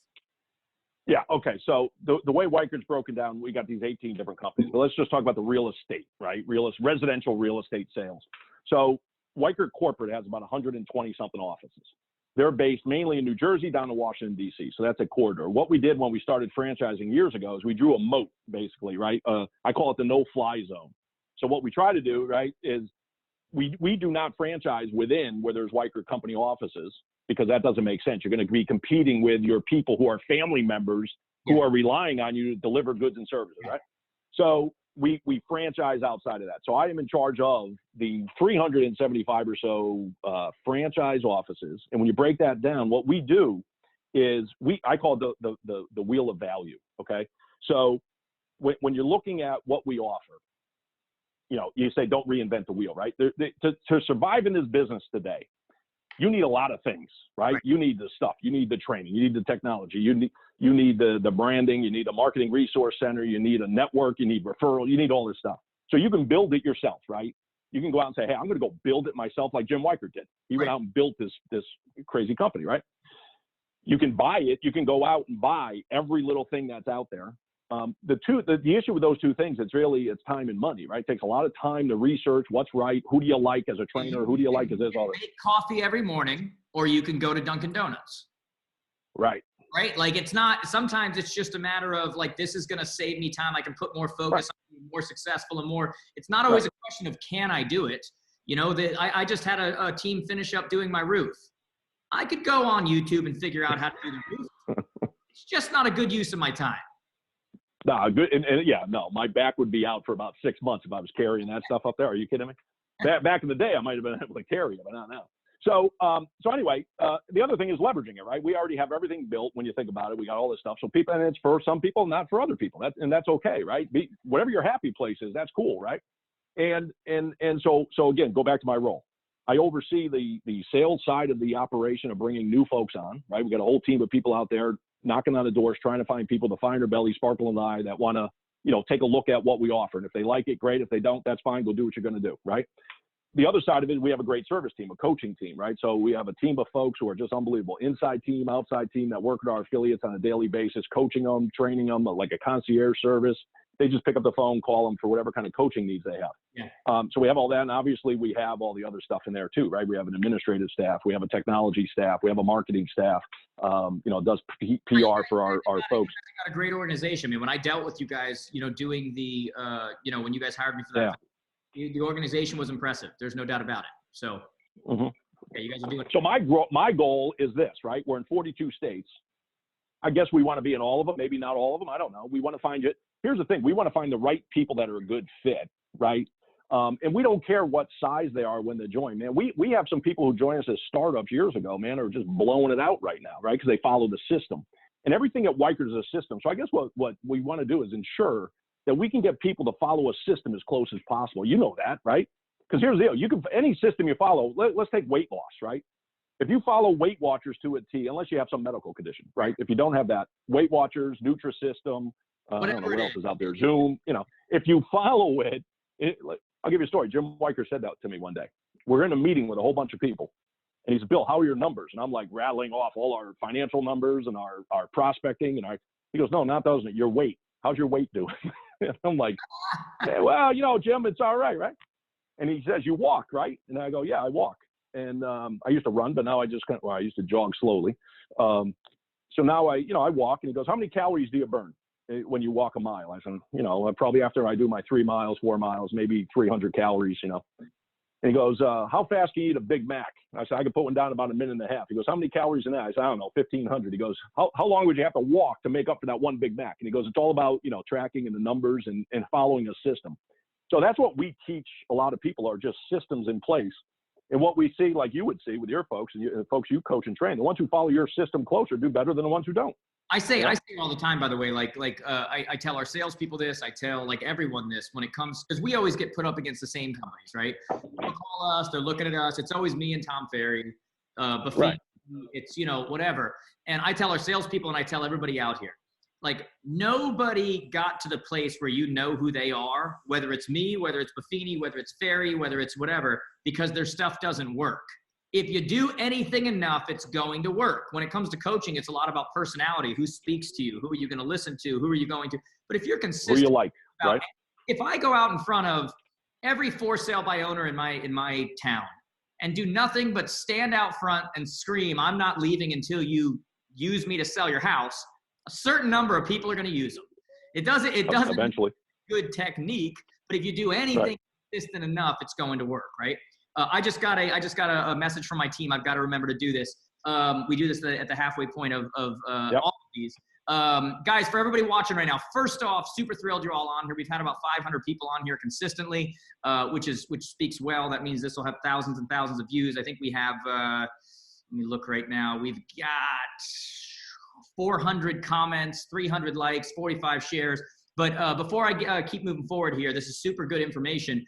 Yeah. Okay. So the way Weichert's broken down, we got these 18 different companies, but let's just talk about the real estate, right? Residential real estate sales. So Weichert Corporate has about 120 something offices. They're based mainly in New Jersey down to Washington, D.C. So that's a corridor. What we did when we started franchising years ago is we drew a moat, basically, right? I call it the no-fly zone. So what we try to do, right, is we do not franchise within where there's Weichert company offices, because that doesn't make sense. You're going to be competing with your people who are family members who are relying on you to deliver goods and services, right? So we franchise outside of that. So I am in charge of the 375 or so franchise offices. And when you break that down, what we do is I call it the wheel of value, okay? So when you're looking at what we offer, you say don't reinvent the wheel, right? To survive in this business today, you need a lot of things, right? You need the stuff, you need the training, you need the technology, you need the branding, you need a marketing resource center, you need a network, you need referral, you need all this stuff. So you can build it yourself, right? You can go out and say, hey, I'm going to go build it myself, like Jim Weichert did. He went out and built this crazy company, right? You can buy it. You can go out and buy every little thing that's out there. The issue with those two things, it's time and money, right? It takes a lot of time to research what's right. Who do you like as a trainer? Who do you like as this? All this. Make coffee every morning, or you can go to Dunkin' Donuts. Right. Right. Like sometimes it's just a matter of like, this is going to save me time. I can put more focus on being more successful and more. It's not always a question of, can I do it? I just had a team finish up doing my roof. I could go on YouTube and figure out how to do the roof. It's just not a good use of my time. No, good. No, my back would be out for about 6 months if I was carrying that stuff up there. Are you kidding me? Back in the day, I might have been able to carry it, but not now. So anyway, the other thing is leveraging it, right? We already have everything built when you think about it. We got all this stuff. So and it's for some people, not for other people. That's okay, right? Whatever your happy place is, that's cool, right? And so again, go back to my role. I oversee the sales side of the operation of bringing new folks on, right? We got a whole team of people out there knocking on the doors, trying to find people to find their belly, sparkle in the eye, that want to, take a look at what we offer. And if they like it, great. If they don't, that's fine. Go do what you're going to do, right? the other side of it, we have a great service team, a coaching team, right? So we have a team of folks who are just unbelievable, inside team, outside team that work with our affiliates on a daily basis, coaching them, training them, like a concierge service. They just pick up the phone, call them for whatever kind of coaching needs they have. Yeah. So we have all that, and obviously we have all the other stuff in there too, right? We have an administrative staff, we have a technology staff, we have a marketing staff, does PR for our folks. You got a great organization. I mean, when I dealt with you guys, doing the, when you guys hired me for that, the organization was impressive. There's no doubt about it. So, yeah, you guys are doing it. So my goal is this, right? We're in 42 states. I guess we want to be in all of them, maybe not all of them. I don't know. We want to find it. Here's the thing. We want to find the right people that are a good fit, right? And we don't care what size they are when they join, man. We have some people who joined us as startups years ago, man, are just blowing it out right now, right? Because they follow the system. And everything at Weichert is a system. So I guess what we want to do is ensure that we can get people to follow a system as close as possible. You know that, right? Because here's the deal. Any system you follow, let's take weight loss, right? If you follow Weight Watchers to a T, unless you have some medical condition, right? If you don't have that, Weight Watchers, Nutrisystem, I don't know what else is out there, Zoom, if you follow it, I'll give you a story. Jim Weichert said that to me one day. We're in a meeting with a whole bunch of people. And he said, Bill, how are your numbers? And I'm like rattling off all our financial numbers and our prospecting. And he goes, no, not those, your weight. How's your weight doing? And I'm like, hey, well, Jim, it's all right, right? And he says, you walk, right? And I go, yeah, I walk. And I used to run, but now I used to jog slowly. So now I walk. And he goes, how many calories do you burn when you walk a mile? I said, probably after I do my 3 miles, 4 miles, maybe 300 calories, And he goes, how fast can you eat a Big Mac? I said, I could put one down in about a minute and a half. He goes, how many calories in that? I said, I don't know, 1,500. He goes, how long would you have to walk to make up for that one Big Mac? And he goes, it's all about, tracking and the numbers and following a system. So that's what we teach a lot of people, are just systems in place. And what we see, like you would see with your folks and the folks you coach and train, the ones who follow your system closer do better than the ones who don't. I say all the time, by the way, I tell our salespeople this, I tell everyone this when it comes, because we always get put up against the same companies, right? They call us, they're looking at us. It's always me and Tom Ferry, Buffet, right. It's, whatever. And I tell our salespeople and I tell everybody out here, nobody got to the place where you know who they are, whether it's me, whether it's Buffini, whether it's Ferry, whether it's whatever, because their stuff doesn't work. If you do anything enough, it's going to work. When it comes to coaching, it's a lot about personality. Who speaks to you? Who are you going to listen to? Who are you going to? But if you're consistent, who you like, right? If I go out in front of every for sale by owner in my town and do nothing but stand out front and scream, I'm not leaving until you use me to sell your house, a certain number of people are going to use them. It doesn't eventually good technique, but if you do anything consistent enough, it's going to work, right? I just got a message from my team. I've got to remember to do this. We do this at the halfway point of all of these. Guys, for everybody watching right now, first off, super thrilled you're all on here. We've had about 500 people on here consistently, which speaks well. That means this will have thousands and thousands of views. I think we have, let me look right now. We've got 400 comments, 300 likes, 45 shares. But before I keep moving forward here, this is super good information.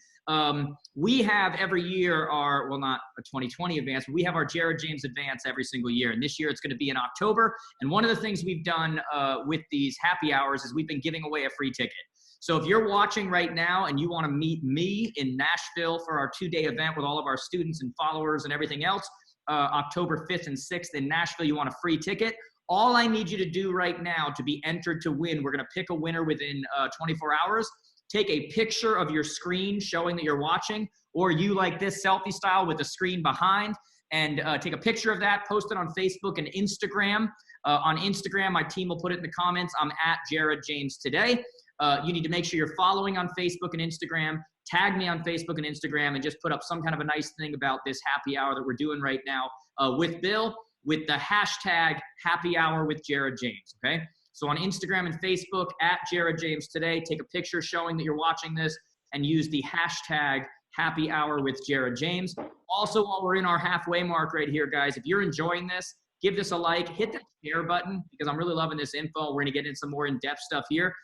We have every year not a 2020 advance, but we have our Jared James advance every single year. And this year it's going to be in October. And one of the things we've done with these happy hours is we've been giving away a free ticket. So if you're watching right now and you want to meet me in Nashville for our 2-day event with all of our students and followers and everything else, October 5th and 6th in Nashville, you want a free ticket. All I need you to do right now to be entered to win, we're going to pick a winner within 24 hours. Take a picture of your screen showing that you're watching, or you like this selfie style with the screen behind, and take a picture of that, post it on Facebook and Instagram. On Instagram, my team will put it in the comments. I'm at Jared James Today. You need to make sure you're following on Facebook and Instagram. Tag me on Facebook and Instagram and just put up some kind of a nice thing about this happy hour that we're doing right now with Bill, with the hashtag happy hour with Jared James, okay? So on Instagram and Facebook, at Jared James Today, take a picture showing that you're watching this and use the hashtag happy hour with Jared James. Also, while we're in our halfway mark right here, guys, if you're enjoying this, give this a like, hit the share button because I'm really loving this info. We're gonna get into some more in-depth stuff here.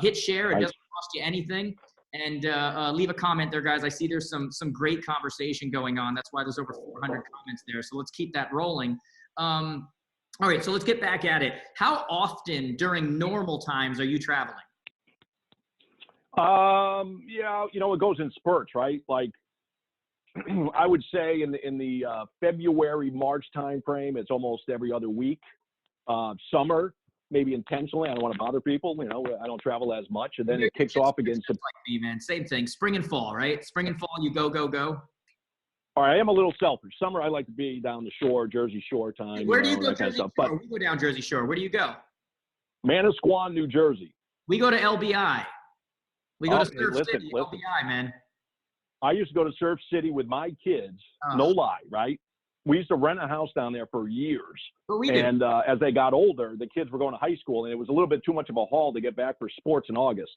Hit share, it doesn't cost you anything. And leave a comment there, guys. I see there's some great conversation going on. That's why there's over 400 comments there. So let's keep that rolling. All right, so let's get back at it. How often during normal times are you traveling? Yeah, it goes in spurts, right? Like I would say in the February, March timeframe, it's almost every other week. Summer, maybe intentionally. I don't want to bother people. You know, I don't travel as much, and then it kicks off again. Like me, man. Same thing. Spring and fall, right? Spring and fall, you go, go, go. All right, I am a little selfish. Summer, I like to be down the shore, Jersey Shore time. Where do you go, Jersey Shore? But We go down Jersey Shore. Where do you go? Manasquan, New Jersey. We go to LBI. We go to Surf City, LBI, man. I used to go to Surf City with my kids. No lie, right? We used to rent a house down there for years. And as they got older, the kids were going to high school, and it was a little bit too much of a haul to get back for sports in August.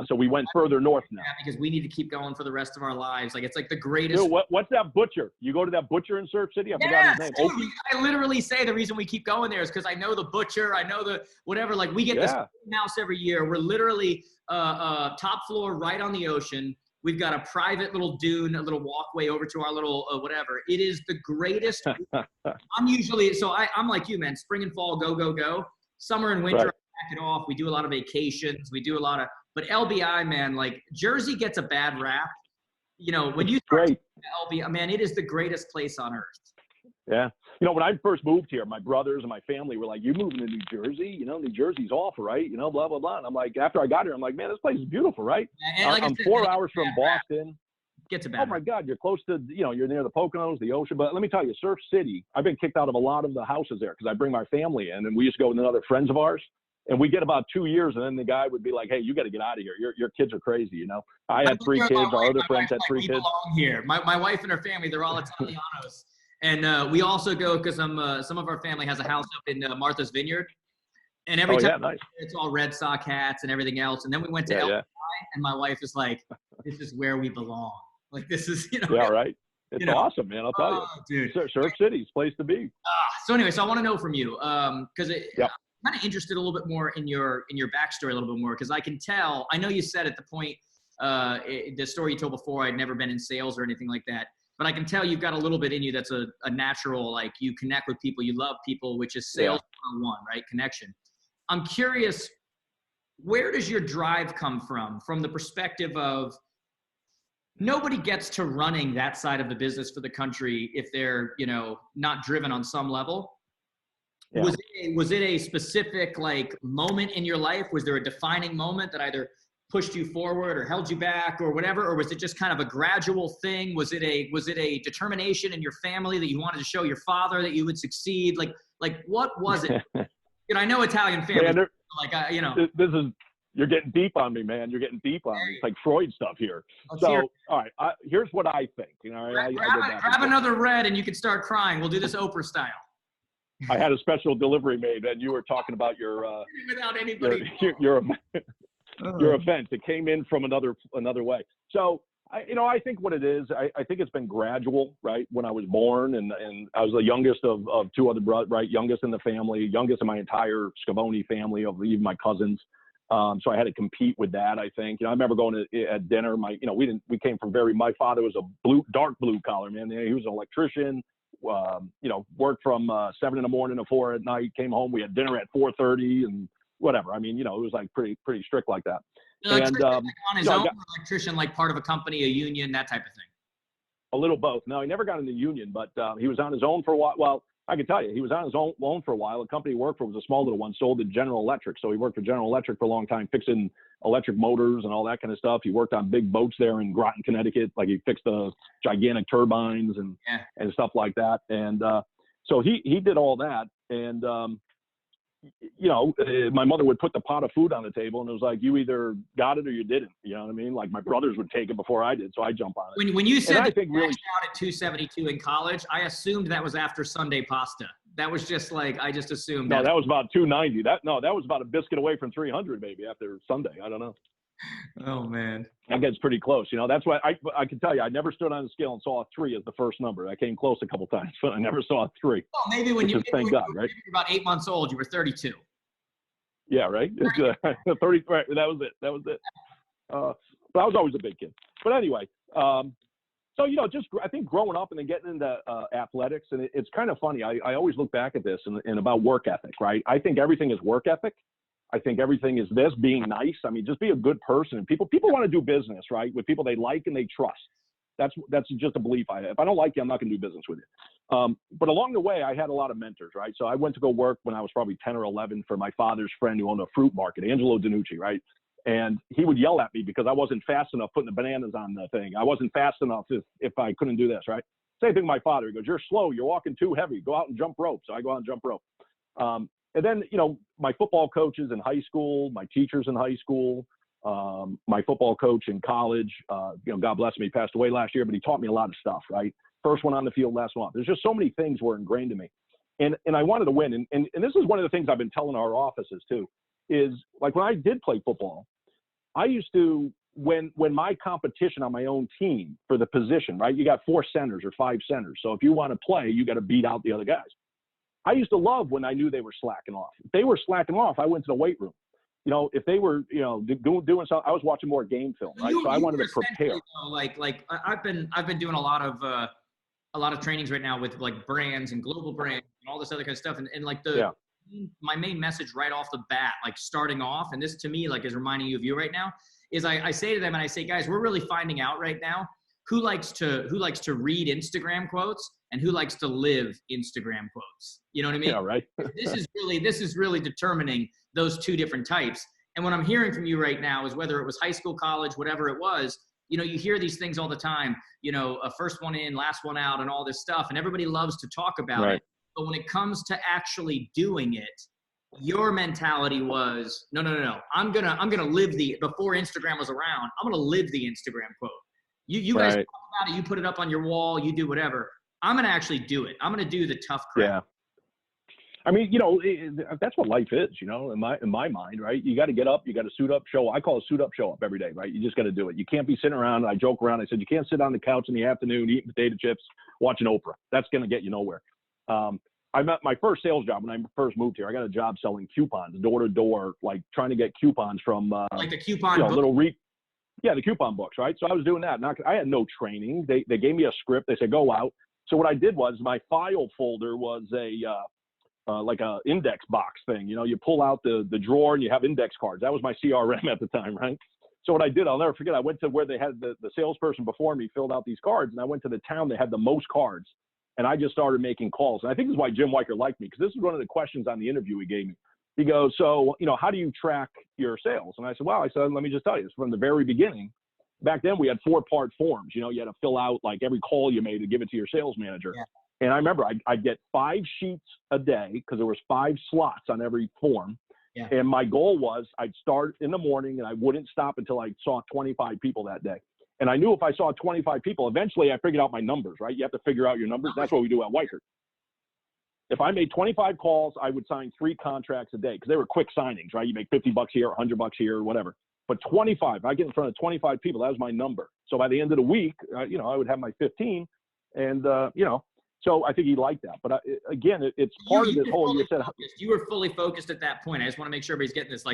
So we went further north now. Yeah, because we need to keep going for the rest of our lives. Like, it's like the greatest. Dude, what's that butcher? You go to that butcher in Surf City? I forgot his name. Dude, I literally say the reason we keep going there is because I know the butcher. I know the whatever. Like, we get this house every year. We're literally top floor right on the ocean. We've got a private little dune, a little walkway over to our little whatever. It is the greatest. I'm usually, so I'm like you, man. Spring and fall, go, go, go. Summer and winter, I back it off. We do a lot of vacations. We do a lot of, but LBI, man, like Jersey gets a bad rap. You know, when you start LBI, man, it is the greatest place on earth. Yeah. You know, when I first moved here, my brothers and my family were like, "You moving to New Jersey? You know, New Jersey's off, right? You know, blah, blah, blah." And I'm like, after I got here, I'm like, man, this place is beautiful, right? Like I'm 4 hours from Boston. Gets a bad Oh, my God, you're close to, you know, you're near the Poconos, the ocean. But let me tell you, Surf City, I've been kicked out of a lot of the houses there because I bring my family in, and we used to go with another friends of ours. And we get about 2 years, and then the guy would be like, "Hey, you got to get out of here. Your kids are crazy." You know, I had 3 kids. Our other friends had 3 kids. Belong here. My wife and her family, they're all Italianos. And we also go because some of our family has a house up in Martha's Vineyard. And every time it's all Red Sox hats and everything else. And then we went to LBI, and my wife is like, "This is where we belong. Like, this is, you know." Yeah, right. It's awesome, man. I'll tell you. Dude. Surf City's place to be. So anyway, so I want to know from you because I'm kind of interested a little bit more in your backstory a little bit more because I can tell. I know you said at the point the story you told before, I'd never been in sales or anything like that. But I can tell you've got a little bit in you that's a natural, like you connect with people, you love people, which is sales 101, right? Connection. I'm curious, where does your drive come from? From the perspective of nobody gets to running that side of the business for the country if they're, you know, not driven on some level. Yeah. Was it a specific like moment in your life? Was there a defining moment that either pushed you forward or held you back or whatever, or was it just kind of a gradual thing? Was it a determination in your family that you wanted to show your father that you would succeed? Like what was it? You know, I know Italian families, like you know. You're getting deep on me, man. You're getting deep on me. It's like Freud stuff here. All right, here's what I think. You know, grab another red and you can start crying. We'll do this Oprah style. I had a special delivery made, and you were talking about your without anybody. Your event. It came in from another way. So I think what it is, I think it's been gradual, right? When I was born, and I was the youngest of 2 other brothers, right? Youngest in the family, youngest in my entire Scavone family, of even my cousins. So I had to compete with that. I think, you know, I remember going at dinner. We came from my father was a dark blue collar man. He was an electrician. You know, worked from 7 in the morning to 4 at night. Came home. We had dinner at 4:30 and whatever. I mean, you know, it was like pretty strict like that. And like on his own, electrician, like part of a company, a union, that type of thing. A little both. No, he never got in the union, but he was on his own for a while. Well, I can tell you, he was on his own for a while. The company he worked for was a small little one, sold to General Electric. So he worked for General Electric for a long time, fixing electric motors and all that kind of stuff. He worked on big boats there in Groton, Connecticut. Like he fixed the gigantic turbines and stuff like that. And so he did all that. And you know, my mother would put the pot of food on the table, and it was like, you either got it or you didn't. You know what I mean? Like my brothers would take it before I did, so I jump on it. When you said that you maxed out at 272 in college, I assumed that was after Sunday pasta. That was just like, I just assumed. No, that was about 290. That was about a biscuit away from 300 maybe after Sunday. I don't know. Oh man, that gets pretty close. You know, that's why I can tell you, I never stood on the scale and saw a 3 as the first number. I came close a couple times, but I never saw a 3. Well, maybe when you were about 8 months old, you were 32. Yeah, right. 30. Right. That was it. But I was always a big kid. But anyway, so you know, just I think growing up and then getting into athletics, and it's kind of funny. I always look back at this and about work ethic, right? I think everything is work ethic. I think everything is this, being nice. I mean, just be a good person. And people want to do business, right, with people they like and they trust. That's just a belief I have. If I don't like you, I'm not going to do business with you. But along the way, I had a lot of mentors, right? So I went to go work when I was probably 10 or 11 for my father's friend who owned a fruit market, Angelo Danucci, right? And he would yell at me because I wasn't fast enough putting the bananas on the thing. I wasn't fast enough if I couldn't do this, right? Same thing with my father. He goes, "You're slow. You're walking too heavy. Go out and jump rope." So I go out and jump rope. And then, my football coaches in high school, my teachers in high school, my football coach in college, God bless him, he passed away last year, but he taught me a lot of stuff, right? First one on the field, last one off. There's just so many things were ingrained in me. And I wanted to win. And this is one of the things I've been telling our offices too, is like when I did play football, I used to, when my competition on my own team for the position, right? You got 4 centers or 5 centers. So if you want to play, you got to beat out the other guys. I used to love when I knew they were slacking off. If they were slacking off, I went to the weight room. If they were, doing something, I was watching more game film, right? So I wanted to prepare. I've been doing a lot of trainings right now with like brands and global brands and all this other kind of stuff. And like my main message right off the bat, like starting off, and this to me, like is reminding you of you right now, is I say to them and I say, guys, we're really finding out right now who likes to read Instagram quotes and who likes to live Instagram quotes. You know what I mean? Yeah, right. This is really determining those 2 different types. And what I'm hearing from you right now is whether it was high school, college, whatever it was, you hear these things all the time, a first one in, last one out and all this stuff. And everybody loves to talk about it. But when it comes to actually doing it, your mentality was, no. I'm gonna live before Instagram was around, I'm gonna live the Instagram quote. You guys talk about it, you put it up on your wall, you do whatever. I'm gonna actually do it. I'm gonna do the tough crap. Yeah. I mean, that's what life is, in my mind, right? You got to get up, you got to suit up, show. I call it suit up, show up every day, right? You just got to do it. You can't be sitting around. I joke around. I said, you can't sit on the couch in the afternoon eating potato chips, watching Oprah. That's going to get you nowhere. I met my first sales job when I first moved here. I got a job selling coupons, door to door, like trying to get coupons from like the coupon book. The coupon books, right? So I was doing that. I had no training. They gave me a script. They said, go out. So what I did was my file folder was like a index box thing. You pull out the drawer and you have index cards. That was my CRM at the time, right? So what I did, I'll never forget, I went to where they had the salesperson before me filled out these cards, and I went to the town that had the most cards, and I just started making calls. And I think this is why Jim Weichert liked me, because this is one of the questions on the interview he gave me. He goes, so, how do you track your sales? And I said, let me just tell you, it's from the very beginning. Back then we had 4-part forms. You had to fill out like every call you made to give it to your sales manager. Yeah. And I remember I'd get 5 sheets a day because there was 5 slots on every form. Yeah. And my goal was I'd start in the morning and I wouldn't stop until I saw 25 people that day. And I knew if I saw 25 people, eventually I figured out my numbers, right? You have to figure out your numbers. That's what we do at Weichert. If I made 25 calls, I would sign 3 contracts a day because they were quick signings, right? You make $50 here, $100 here, or whatever. But 25, I get in front of 25 people, that was my number. So by the end of the week, I would have my 15 and, so I think he liked that. But again, it's part of this whole, you were fully focused at that point. I just want to make sure everybody's getting this.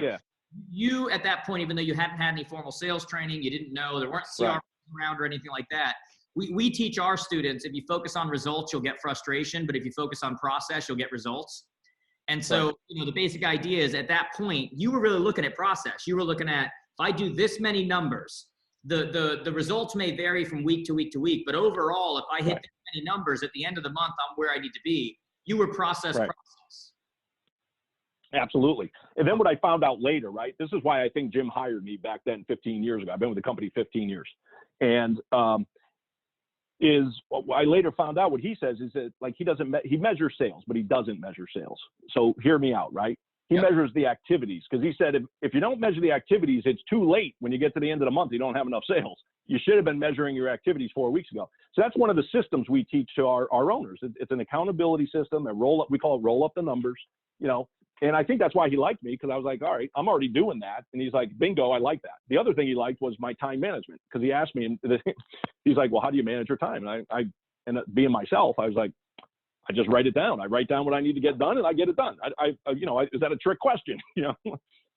You at that point, even though you hadn't had any formal sales training, you didn't know, there weren't CRMs around or anything like that. We teach our students, if you focus on results, you'll get frustration. But if you focus on process, you'll get results. And so, the basic idea is at that point, you were really looking at process. You were looking at, if I do this many numbers, the results may vary from week to week to week, but overall, if I hit this many numbers at the end of the month, I'm where I need to be. You were process. Absolutely. And then what I found out later, right? This is why I think Jim hired me back then 15 years ago. I've been with the company 15 years. And I later found out what he says is that like he measures sales, but he doesn't measure sales. So hear me out, right? He measures the activities, because he said if you don't measure the activities, it's too late when you get to the end of the month. You don't have enough sales. You should have been measuring your activities 4 weeks ago. So that's one of the systems we teach to our owners. It's an accountability system, and we call it roll up the numbers, And I think that's why he liked me, because I was like, all right, I'm already doing that. And he's like, bingo, I like that. The other thing he liked was my time management, because he asked me, and he's like, well, how do you manage your time? And being myself, I was like, I just write it down. I write down what I need to get done, and I get it done. Is that a trick question?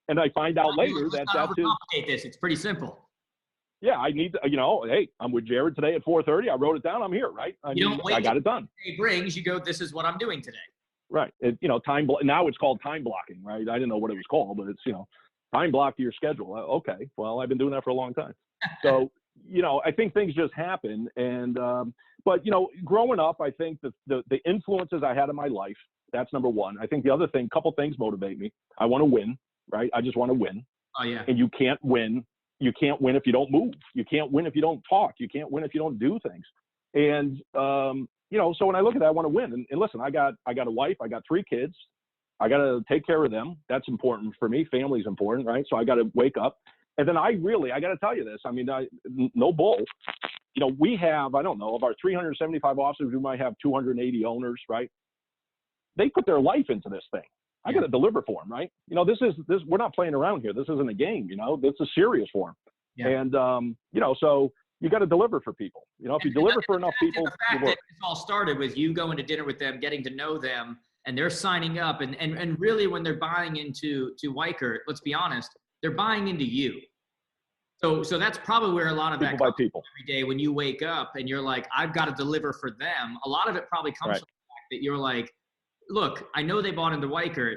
And I find out later that that's his. It's pretty simple. Yeah, I need to, hey, I'm with Jared today at 4:30. I wrote it down. I'm here, right? I got it done. It brings, you go, this is what I'm doing today. Right. Now it's called time blocking, right? I didn't know what it was called, but it's, time block to your schedule. Okay. Well, I've been doing that for a long time. So I think things just happen. And, but, growing up, I think the influences I had in my life, that's number one. I think the other thing, couple things motivate me. I want to win, right? I just want to win. Oh, yeah. And you can't win. You can't win if you don't move. You can't win if you don't talk. You can't win if you don't do things. And, so when I look at that, I want to win. And listen, I got a wife, I got 3 kids. I got to take care of them. That's important for me. Family's important, right? So I got to wake up. And then I got to tell you this. I mean, no bull. We have, I don't know, of our 375 officers, we might have 280 owners, right? They put their life into this thing. I got to deliver for them, right? This we're not playing around here. This isn't a game, this is serious for them. Yeah. And, so you got to deliver for people. If you deliver for enough people. The fact that it all started with you going to dinner with them, getting to know them, and they're signing up. And really when they're buying into Weichert, let's be honest, they're buying into you. So that's probably where a lot of that comes people every day when you wake up and you're like, I've got to deliver for them. A lot of it probably comes from the fact that you're like, look, I know they bought into Weichert,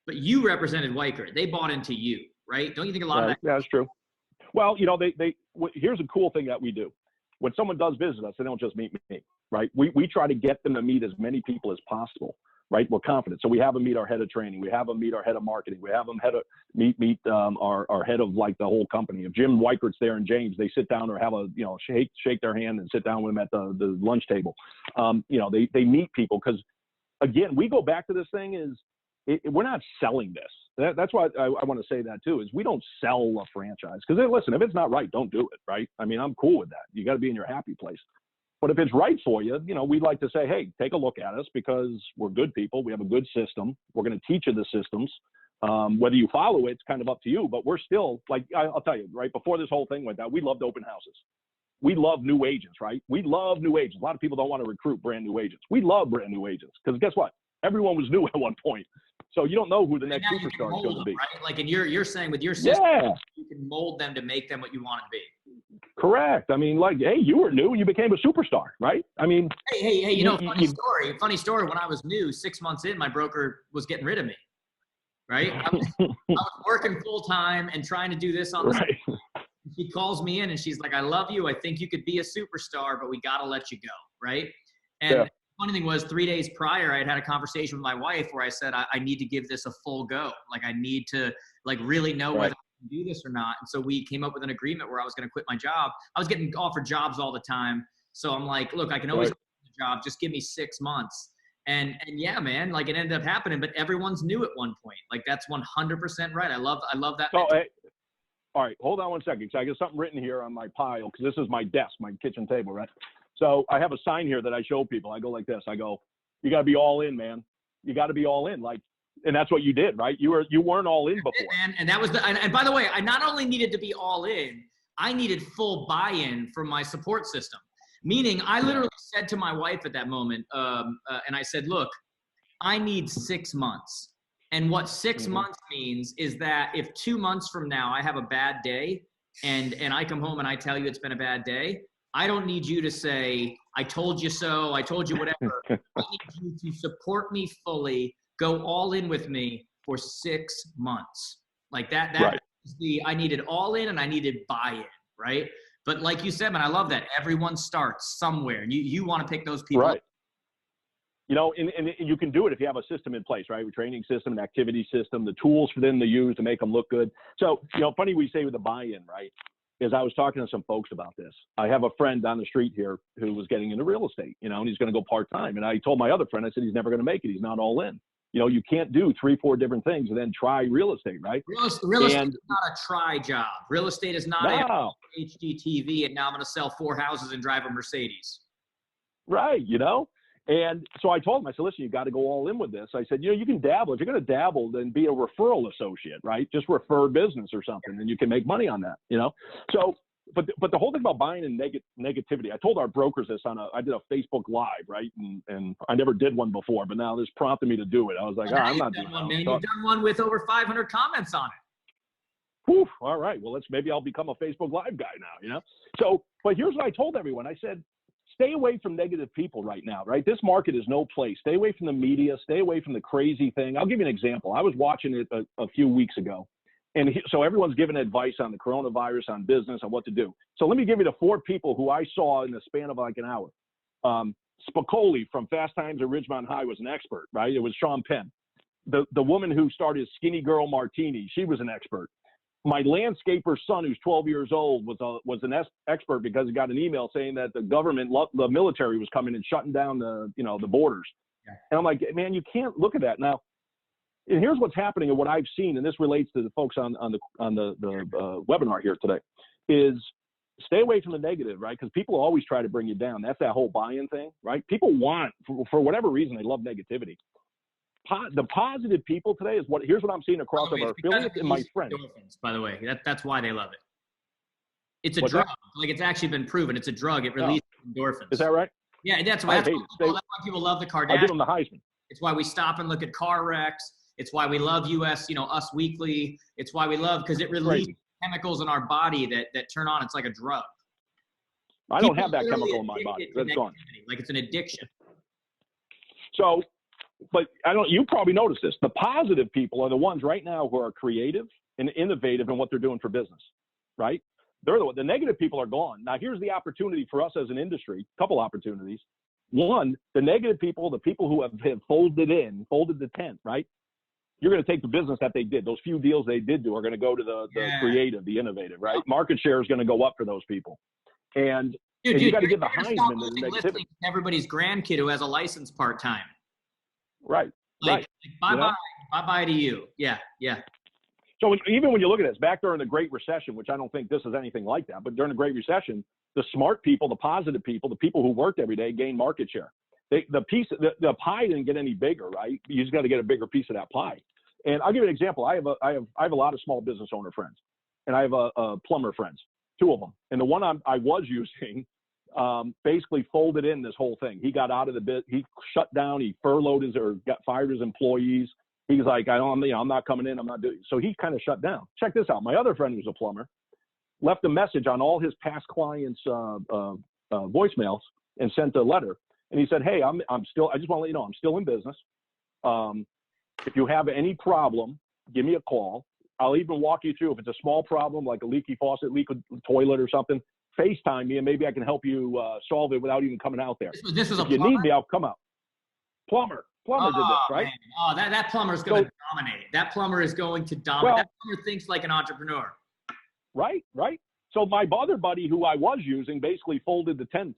but you represented Weichert. They bought into you, right? Don't you think a lot of that? Yeah, that's true. Well, here's a cool thing that we do. When someone does visit us, they don't just meet me, right? We try to get them to meet as many people as possible, right? We're confident. So we have them meet our head of training. We have them meet our head of marketing. We have them meet our head of like the whole company. If Jim Weichert's there and James, they sit down or have a, shake their hand and sit down with them at the lunch table. They meet people because, again, we go back to this thing is we're not selling this. That's why I want to say that too, is we don't sell a franchise. Because listen, if it's not right, don't do it, right? I mean, I'm cool with that. You got to be in your happy place. But if it's right for you, we'd like to say, hey, take a look at us because we're good people. We have a good system. We're going to teach you the systems. Whether you follow it, it's kind of up to you. But we're still, like, I'll tell you, right, before this whole thing went down, we loved open houses. We love new agents, right? We love new agents. A lot of people don't want to recruit brand new agents. We love brand new agents because guess what? Everyone was new at one point. So you don't know who the next superstar is going to be. Right? Like, and you're saying with your system, you can mold them to make them what you want to be. Correct. I mean, like, hey, you were new, you became a superstar, right? I mean, hey, funny story. When I was new, 6 months in, my broker was getting rid of me. Right? I was working full time and trying to do this on the side. She calls me in and she's like, I love you. I think you could be a superstar, but we got to let you go. Right. And the funny thing was 3 days prior, I had a conversation with my wife where I said, I need to give this a full go. Like, I need to really know whether I can do this or not. And so we came up with an agreement where I was going to quit my job. I was getting offered jobs all the time. So I'm like, look, I can always quit the job. Just give me 6 months. And yeah, man, like it ended up happening, but everyone's new at one point. Like that's 100% right. I love that. So, all right, hold on one second. So I got something written here on my pile because this is my desk, my kitchen table, right? So I have a sign here that I show people. I go like this. I go, you got to be all in, man. You got to be all in. Like, and that's what you did, right? You weren't all in before. Man. And that was and by the way, I not only needed to be all in, I needed full buy-in from my support system. Meaning I literally said to my wife at that moment, and I said, look, I need 6 months. And what 6 months means is that if 2 months from now I have a bad day and I come home and I tell you it's been a bad day, I don't need you to say, I told you so, I told you whatever. I need you to support me fully, go all in with me for 6 months. Like that is I needed all in and I needed buy-in, right? But like you said, man, I love that. Everyone starts somewhere and you want to pick those people. Right. And you can do it if you have a system in place, right? A training system, an activity system, the tools for them to use to make them look good. So, funny we say with the buy-in, right? Is I was talking to some folks about this. I have a friend down the street here who was getting into real estate, and he's going to go part-time. And I told my other friend, I said, he's never going to make it. He's not all in. You can't do 3-4 different things and then try real estate, right? Real estate is not a try job. Real estate is not a HGTV and now I'm going to sell 4 houses and drive a Mercedes. Right, And so I told him, I said, listen, you got to go all in with this. I said, you can dabble. If you're going to dabble, then be a referral associate, right? Just refer business or something, and you can make money on that, So, but the whole thing about buying and negativity, I told our brokers this I did a Facebook Live, right? And I never did one before, but now this prompted me to do it. I was like, I'm not doing one, man. You've done one with over 500 comments on it. Whew, all right. Well, maybe I'll become a Facebook Live guy now, So, but here's what I told everyone. I said, stay away from negative people right now, right? This market is no place. Stay away from the media. Stay away from the crazy thing. I'll give you an example. I was watching it a few weeks ago, And so everyone's giving advice on the coronavirus, on business, on what to do. So let me give you the 4 people who I saw in the span of like an hour. Spicoli from Fast Times at Ridgemont High was an expert, right? It was Sean Penn. The woman who started Skinny Girl Martini, she was an expert. My landscaper's son, who's 12 years old, was an expert because he got an email saying that the government, the military was coming and shutting down the borders. Yeah. And I'm like, man, you can't look at that now. And here's what's happening and what I've seen, and this relates to the folks on the webinar here today, is stay away from the negative, right? Because people always try to bring you down. That's that whole buy-in thing, right? People want, for whatever reason, they love negativity. The positive people today is here's what I'm seeing across our affiliates and my friends. By the way, that's why they love it. It's a drug. Like, it's actually been proven. It's a drug. It releases endorphins. Is that right? Yeah, that's why people love the Kardashians. I give them the Heisman. It's why we stop and look at car wrecks. It's why we love Us Weekly. It's why we love, because it releases chemicals in our body that turn on. It's like a drug. I don't have that chemical in my body. That's gone. Like, it's an addiction. So, but you probably noticed this. The positive people are the ones right now who are creative and innovative in what they're doing for business, right? The negative people are gone. Now, here's the opportunity for us as an industry, a couple opportunities. One, the negative people, the people who have folded the tent, right? You're going to take the business that they did. Those few deals they did do are going to go to the creative, the innovative, right? Market share is going to go up for those people. And you got to give the Heisman to the negativity. Everybody's grandkid who has a license part-time. Right, right. Bye-bye to you. Yeah. So even when you look at this, back during the Great Recession, which I don't think this is anything like that, but during the Great Recession, the smart people, the positive people, the people who worked every day gained market share. The pie didn't get any bigger, right? You just got to get a bigger piece of that pie. And I'll give you an example. I have a lot of small business owner friends, and I have a plumber friends, 2 of them. And the one I was using basically folded in this whole thing. He got out of the bit. He shut down. He furloughed fired his employees. He's like, I'm not coming in. I'm not doing. So he kind of shut down. Check this out. My other friend who's a plumber left a message on all his past clients' voicemails and sent a letter. And he said, hey, I just want to let you know, I'm still in business. If you have any problem, give me a call. I'll even walk you through if it's a small problem, like a leaky faucet, leak a toilet or something. FaceTime me and maybe I can help you solve it without even coming out there. This was if you need me, I'll come out. Plumber did this, right? Man. Oh, that plumber is going to dominate. That plumber is going to dominate. That plumber thinks like an entrepreneur. Right. So my other buddy who I was using basically folded the tent.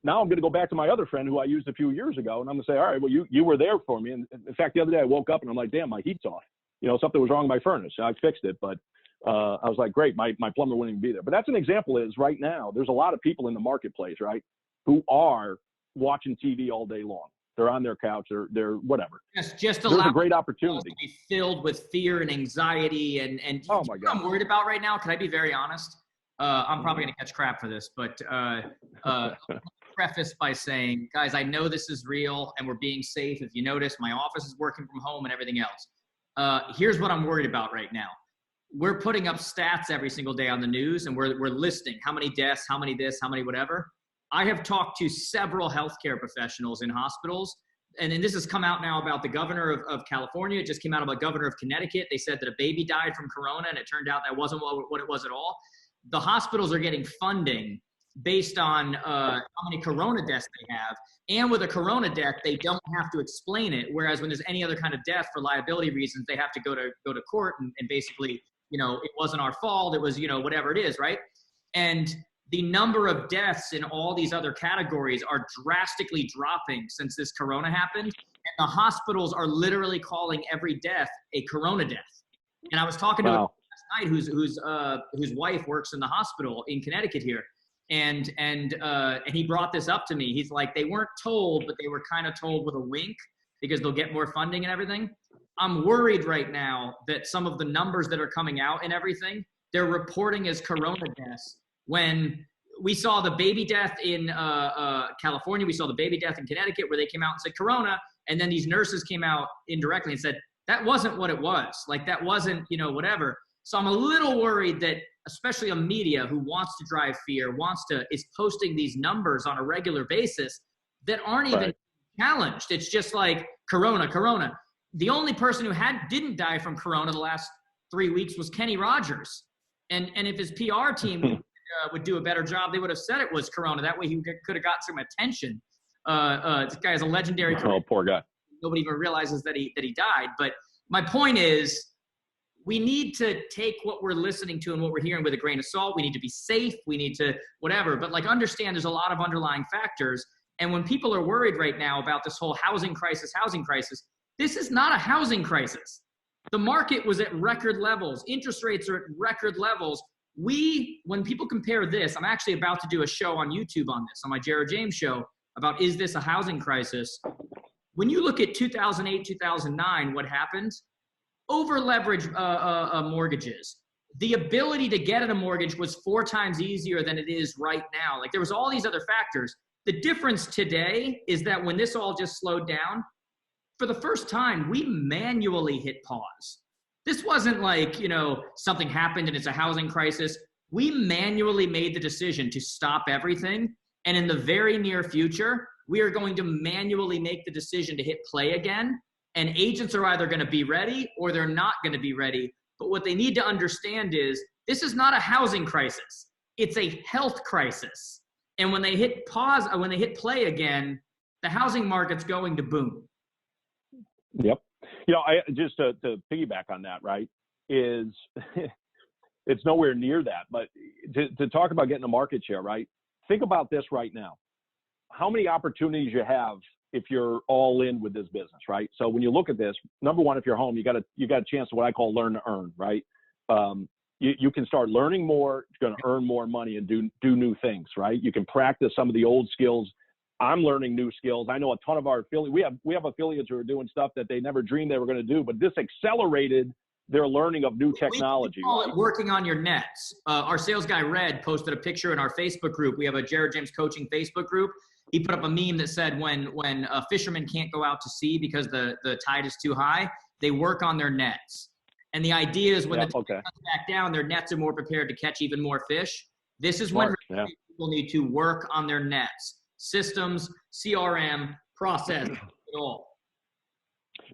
Now I'm going to go back to my other friend who I used a few years ago, and I'm going to say, all right, well, you were there for me. And in fact, the other day I woke up and I'm like, damn, my heat's off. Something was wrong with my furnace. I fixed it, but I was like, great, my plumber wouldn't even be there. But that's an example is right now, there's a lot of people in the marketplace, right, who are watching TV all day long. They're on their couch, they're whatever. Just there's a great opportunity. To be filled with fear and anxiety and oh my God. What I'm worried about right now, can I be very honest? I'm probably going to catch crap for this, but preface by saying, guys, I know this is real and we're being safe. If you notice, my office is working from home and everything else. Here's what I'm worried about right now. We're putting up stats every single day on the news and we're listing how many deaths, how many this, how many whatever. I have talked to several healthcare professionals in hospitals, and this has come out now about the governor of California. It just came out about governor of Connecticut. They said that a baby died from corona, and it turned out that wasn't what it was at all. The hospitals are getting funding based on how many corona deaths they have. And with a corona death, they don't have to explain it. Whereas when there's any other kind of death for liability reasons, they have to go to court and basically, it wasn't our fault. It was, whatever it is, right? And the number of deaths in all these other categories are drastically dropping since this corona happened. And the hospitals are literally calling every death a corona death. And I was talking to a guy last night whose wife works in the hospital in Connecticut here. And he brought this up to me. He's like, they weren't told, but they were kind of told with a wink because they'll get more funding and everything. I'm worried right now that some of the numbers that are coming out and everything, they're reporting as corona deaths. When we saw the baby death in California, we saw the baby death in Connecticut where they came out and said corona. And then these nurses came out indirectly and said, that wasn't what it was. Like that wasn't, whatever. So I'm a little worried that especially a media who wants to drive fear, is posting these numbers on a regular basis that aren't even challenged. It's just like corona. The only person who didn't die from corona the last 3 weeks was Kenny Rogers. And if his PR team would do a better job, they would have said it was Corona. That way he could have got some attention. This guy is a legendary career. Oh, poor guy. Nobody even realizes that he died. But my point is, we need to take what we're listening to and what we're hearing with a grain of salt. We need to be safe. We need to whatever. But like, understand there's a lot of underlying factors. And when people are worried right now about this whole housing crisis, this is not a housing crisis. The market was at record levels. Interest rates are at record levels. When people compare this, I'm actually about to do a show on YouTube on this, on my Jared James show, about is this a housing crisis? When you look at 2008, 2009, what happened? Over-leveraged mortgages. The ability to get a mortgage was 4 times easier than it is right now. Like, there was all these other factors. The difference today is that when this all just slowed down, for the first time, we manually hit pause. This wasn't like, something happened and it's a housing crisis. We manually made the decision to stop everything. And in the very near future, we are going to manually make the decision to hit play again. And agents are either going to be ready or they're not going to be ready. But what they need to understand is this is not a housing crisis. It's a health crisis. And when they hit pause, when they hit play again, the housing market's going to boom. Yep. I just to piggyback on that, right, is it's nowhere near that. But to talk about getting a market share, right, think about this right now. How many opportunities you have if you're all in with this business, right? So when you look at this, number one, if you're home, you got a chance to what I call learn to earn, right? You can start learning more, you're going to earn more money and do new things, right? You can practice some of the old skills. I'm learning new skills. I know a ton of our affiliates. We have affiliates who are doing stuff that they never dreamed they were going to do, but this accelerated their learning of new technology. We call it working on your nets. Our sales guy, Red, posted a picture in our Facebook group. We have a Jared James Coaching Facebook group. He put up a meme that said when fishermen can't go out to sea because the tide is too high, they work on their nets. And the idea is when the tide comes back down, their nets are more prepared to catch even more fish. This is when people need to work on their nets. Systems, CRM, process, it all.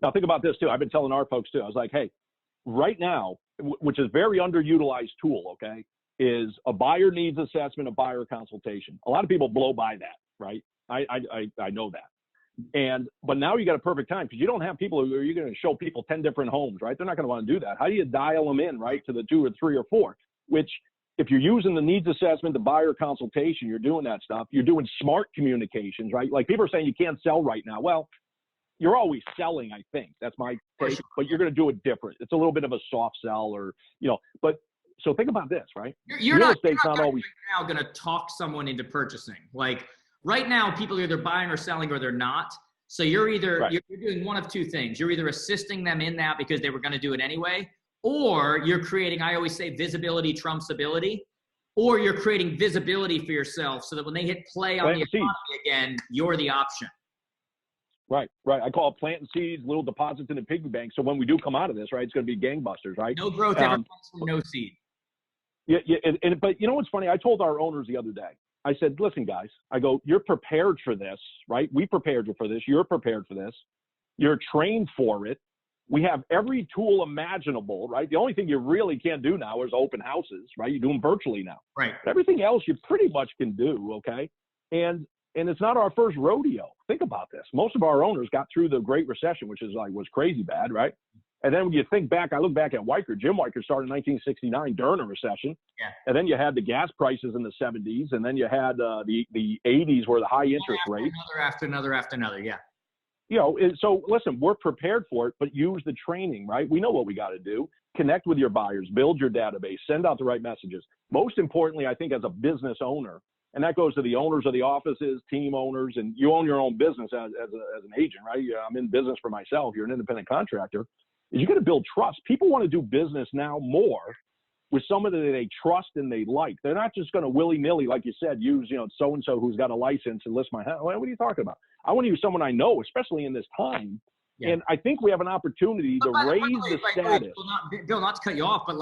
Now think about this too. I've been telling our folks too. I was like, hey, right now, which is a very underutilized tool, okay, is a buyer needs assessment, a buyer consultation. A lot of people blow by that, right? I know that. But now you got a perfect time because you don't have people who are you going to show people 10 different homes, right? They're not going to want to do that. How do you dial them in, right, to the 2 or 3 or 4, which if you're using the needs assessment, the buyer consultation, you're doing that stuff. You're doing smart communications, right? Like people are saying you can't sell right now. Well, you're always selling, I think. That's my take. But you're going to do it different. It's a little bit of a soft sell or, but so think about this, right? You're not always right now going to talk someone into purchasing. Like right now, people are either buying or selling or they're not. So you're either, you're doing one of 2 things. You're either assisting them in that because they were going to do it anyway, or you're creating, I always say visibility trumps ability, or you're creating visibility for yourself so that when they hit play on the economy again, you're the option. Right. I call it planting seeds, little deposits in the piggy bank. So when we do come out of this, right, it's going to be gangbusters, right? No growth ever comes from no seed. Yeah. But you know what's funny? I told our owners the other day, I said, listen, guys, I go, you're prepared for this, right? We prepared you for this. You're prepared for this. You're trained for it. We have every tool imaginable, right? The only thing you really can't do now is open houses, right? You do them virtually now. Right. But everything else you pretty much can do, okay? And it's not our first rodeo. Think about this. Most of our owners got through the Great Recession, which was crazy bad, right? And then when you think back, I look back at Weichert. Jim Weichert started in 1969 during a recession. Yeah. And then you had the gas prices in the 70s, and then you had the 80s where the high interest rates. Another after another, yeah. So listen, we're prepared for it, but use the training, right? We know what we got to do. Connect with your buyers, build your database, send out the right messages. Most importantly, I think as a business owner, and that goes to the owners of the offices, team owners, and you own your own business as an agent, right? I'm in business for myself. You're an independent contractor. Is you got to build trust. People want to do business now more with someone that they trust and they like. They're not just going to willy-nilly, like you said, use, so-and-so who's got a license and list my house. What are you talking about? I want to use someone I know, especially in this time. Yeah. And I think we have an opportunity to raise the status. Bill, not to cut you off, but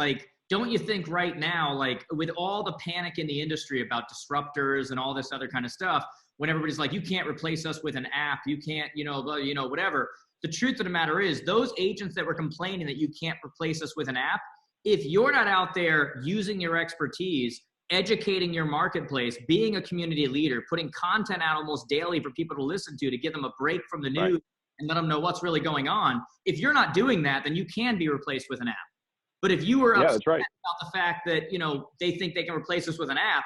don't you think right now, with all the panic in the industry about disruptors and all this other kind of stuff, when everybody's like, you can't replace us with an app, you can't, whatever. The truth of the matter is those agents that were complaining that you can't replace us with an app, if you're not out there using your expertise, educating your marketplace, being a community leader, putting content out almost daily for people to listen to give them a break from the news and let them know what's really going on. If you're not doing that, then you can be replaced with an app. But if you were upset about the fact that, you know, they think they can replace us with an app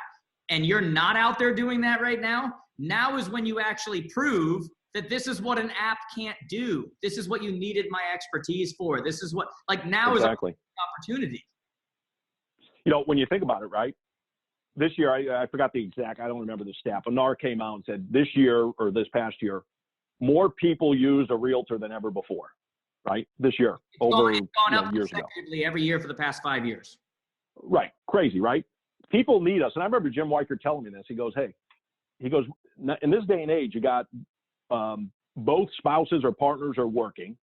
and you're not out there doing that right now, now is when you actually prove that this is what an app can't do. This is what you needed my expertise for. This is what, like, now is an opportunity. You know, when you think about it, right? This year, I forgot the exact, I don't remember the stat, but NAR came out and said this year or this past year, more people used a realtor than ever before, right? This year, it's gone up years ago. Every year for the past 5 years. Right. Crazy, right? People need us. And I remember Jim Weichert telling me this. He goes, hey, in this day and age, you got both spouses or partners are working,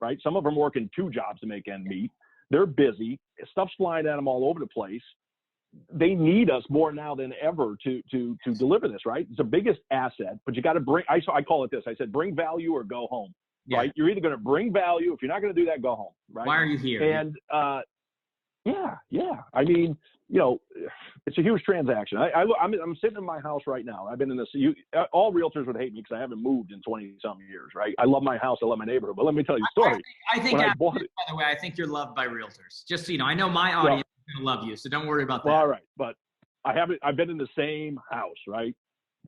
right? Some of them working 2 jobs to make ends meet. They're busy. Stuff's flying at them all over the place. They need us more now than ever to deliver this, right? It's the biggest asset, but you got to bring, I call it this. I said, bring value or go home, right? You're either going to bring value. If you're not going to do that, go home, right? Why are you here? And I mean, you know, it's a huge transaction. I'm sitting in my house right now. I've been in this. All realtors would hate me because I haven't moved in 20-some years, right? I love my house. I love my neighborhood. But let me tell you a story. I think by the way, I think you're loved by realtors. Just so you know, I know my audience is going to love you, so don't worry about that. Well, all right, but I've been in the same house, right?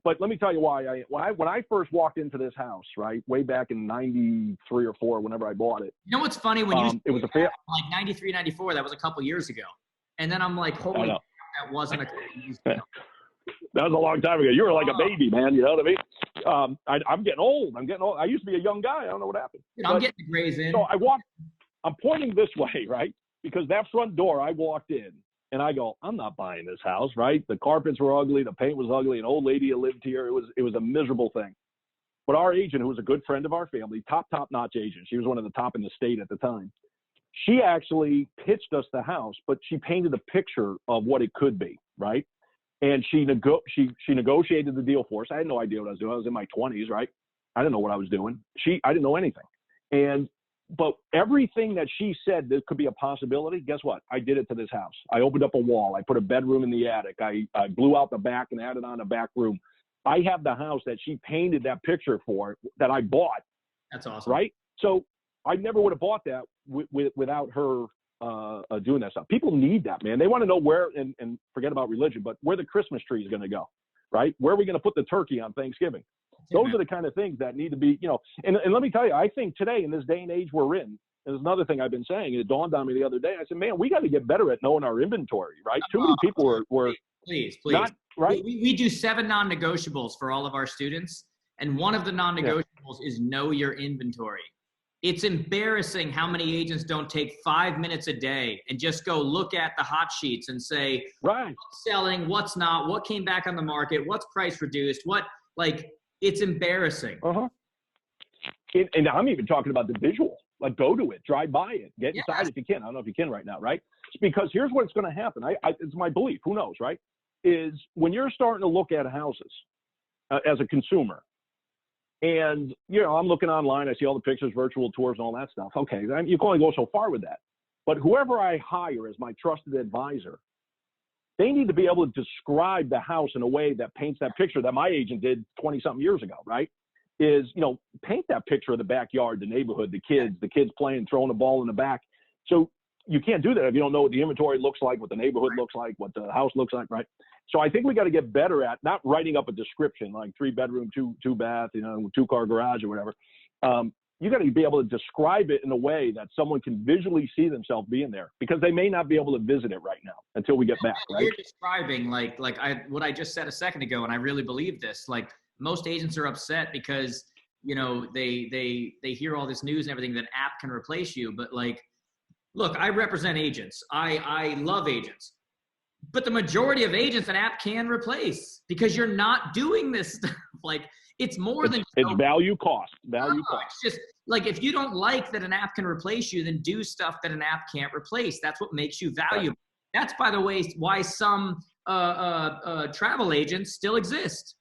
But let me tell you why. When I first walked into this house, right, way back in '93 or '4, whenever I bought it. You know what's funny? When you it was like '93, '94, that was a couple years ago. And then I'm like, holy, that wasn't a couple years ago. That was a long time ago. You were like a baby, man. You know what I mean? I'm getting old. I used to be a young guy. I don't know what happened. I'm getting the grays in. So I'm pointing this way, right? Because that front door, I walked in and I go, I'm not buying this house, right? The carpets were ugly. The paint was ugly. An old lady who lived here. It was a miserable thing. But our agent, who was a good friend of our family, top-notch agent. She was one of the top in the state at the time. She actually pitched us the house, but she painted a picture of what it could be, right? And she negotiated the deal for us. I had no idea what I was doing. I was in my 20s, right? I didn't know what I was doing. I didn't know anything. But everything that she said that could be a possibility, guess what? I did it to this house. I opened up a wall. I put a bedroom in the attic. I blew out the back and added on a back room. I have the house that she painted that picture for that I bought. That's awesome. Right? So I never would have bought that without her doing that stuff. People need that, man. They want to know where, and forget about religion, but where the Christmas tree is going to go, right? Where are we going to put the turkey on Thanksgiving? Those are the kind of things that need to be, you know, and let me tell you, I think today in this day and age we're in, there's another thing I've been saying, and it dawned on me the other day. I said, man, we got to get better at knowing our inventory, right? Too many people were please. Not, right? We do 7 non-negotiables for all of our students. And one of the non-negotiables is know your inventory. It's embarrassing how many agents don't take 5 minutes a day and just go look at the hot sheets and say, what's selling, what's not, what came back on the market, what's price reduced, it's embarrassing. And I'm even talking about the visual, like go to it, drive by it, get inside if you can. I don't know if you can right now, right? Because here's what's going to happen. It's my belief, who knows, right? Is when you're starting to look at houses as a consumer, and, you know, I'm looking online, I see all the pictures, virtual tours and all that stuff. Okay, you can only go so far with that. But whoever I hire as my trusted advisor, they need to be able to describe the house in a way that paints that picture that my agent did 20-something years ago, right? Is, you know, paint that picture of the backyard, the neighborhood, the kids playing, throwing the ball in the back. So you can't do that if you don't know what the inventory looks like, what the neighborhood looks like, what the house looks like, right? So I think we got to get better at not writing up a description like 3-bedroom, 2-bath, you know, 2-car garage or whatever. You got to be able to describe it in a way that someone can visually see themselves being there, because they may not be able to visit it right now until we get back, right? You're describing what I just said a second ago, and I really believe this. Like, most agents are upset because, you know, they hear all this news and everything that app can replace you. But like, look, I represent agents. I love agents. But the majority of agents an app can replace, because you're not doing this stuff. Like, it's more than it's value cost. It's just like, if you don't like that an app can replace you, then do stuff that an app can't replace. That's what makes you valuable. Right. That's, by the way, why some travel agents still exist,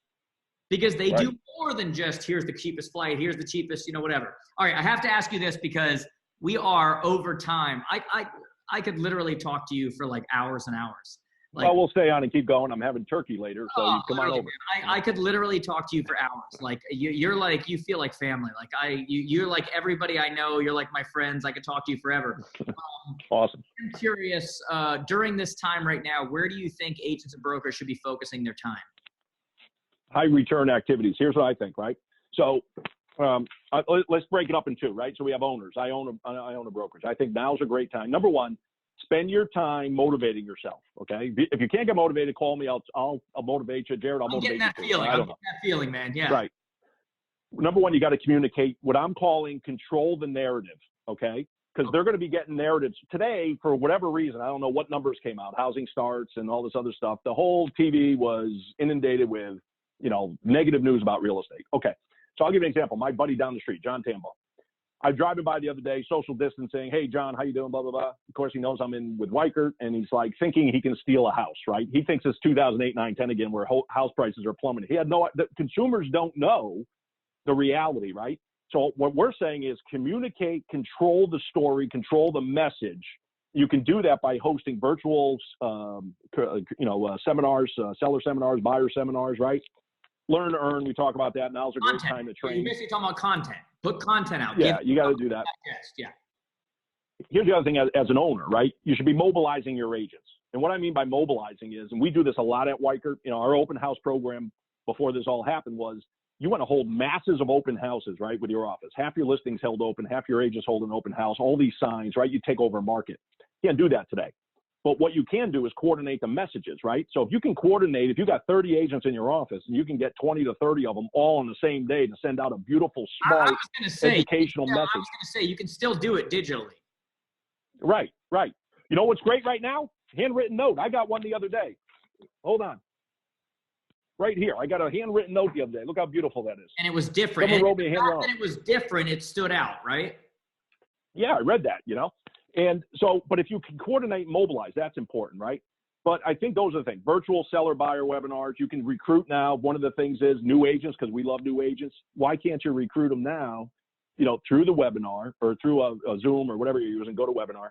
because they do more than just here's the cheapest flight, here's the cheapest, you know, whatever. All right, I have to ask you this because we are over time. I could literally talk to you for like hours and hours. Like, well, we'll stay on and keep going. I'm having turkey later, so you come on over. Man, I could literally talk to you for hours. Like you're like, you feel like family. Like you're like everybody I know. You're like my friends. I could talk to you forever. Awesome. I'm curious, during this time right now, where do you think agents and brokers should be focusing their time? High return activities. Here's what I think, right? So let's break it up in two, right? So we have owners. I own a brokerage. I think now's a great time. Number one, spend your time motivating yourself. Okay. If you can't get motivated, call me. I'll motivate you. Jared, I'll motivate you. I'm getting that feeling, man. Yeah. Right. Number one, you got to communicate what I'm calling control the narrative. Okay. Because they're going to be getting narratives today for whatever reason. I don't know what numbers came out, housing starts and all this other stuff. The whole TV was inundated with, negative news about real estate. Okay. So I'll give you an example. My buddy down the street, John Tambo. I was driving by the other day, social distancing. Hey, John, how you doing? Blah, blah, blah. Of course, he knows I'm in with Weichert, and he's like thinking he can steal a house, right? He thinks it's 2008, 9, 10 again, where house prices are plummeting. The consumers don't know the reality, right? So what we're saying is communicate, control the story, control the message. You can do that by hosting virtual, seminars, seller seminars, buyer seminars, right? Learn to earn. We talk about that. Now's a great time to train. You're basically talking about content. Put content out. Yeah, you got to do that. Yeah. Here's the other thing as an owner, right? You should be mobilizing your agents. And what I mean by mobilizing is, and we do this a lot at Weichert, our open house program before this all happened was you want to hold masses of open houses, right, with your office. Half your listings held open, half your agents hold an open house, all these signs, right? You take over a market. You can't do that today. But what you can do is coordinate the messages, right? So if you can coordinate, if you got 30 agents in your office and you can get 20 to 30 of them all on the same day to send out a beautiful, smart, educational message. I was going to say, you can still do it digitally. Right. You know what's great right now? Handwritten note. I got one the other day. Hold on. Right here. I got a handwritten note the other day. Look how beautiful that is. And it was different. Someone wrote me a handwritten note. It was different. It stood out, right? Yeah, I read that, And so, but if you can coordinate and mobilize, that's important, right? But I think those are the things. Virtual seller buyer webinars. You can recruit now. One of the things is new agents, because we love new agents. Why can't you recruit them now, through the webinar or through a Zoom or whatever you're using, go to webinar.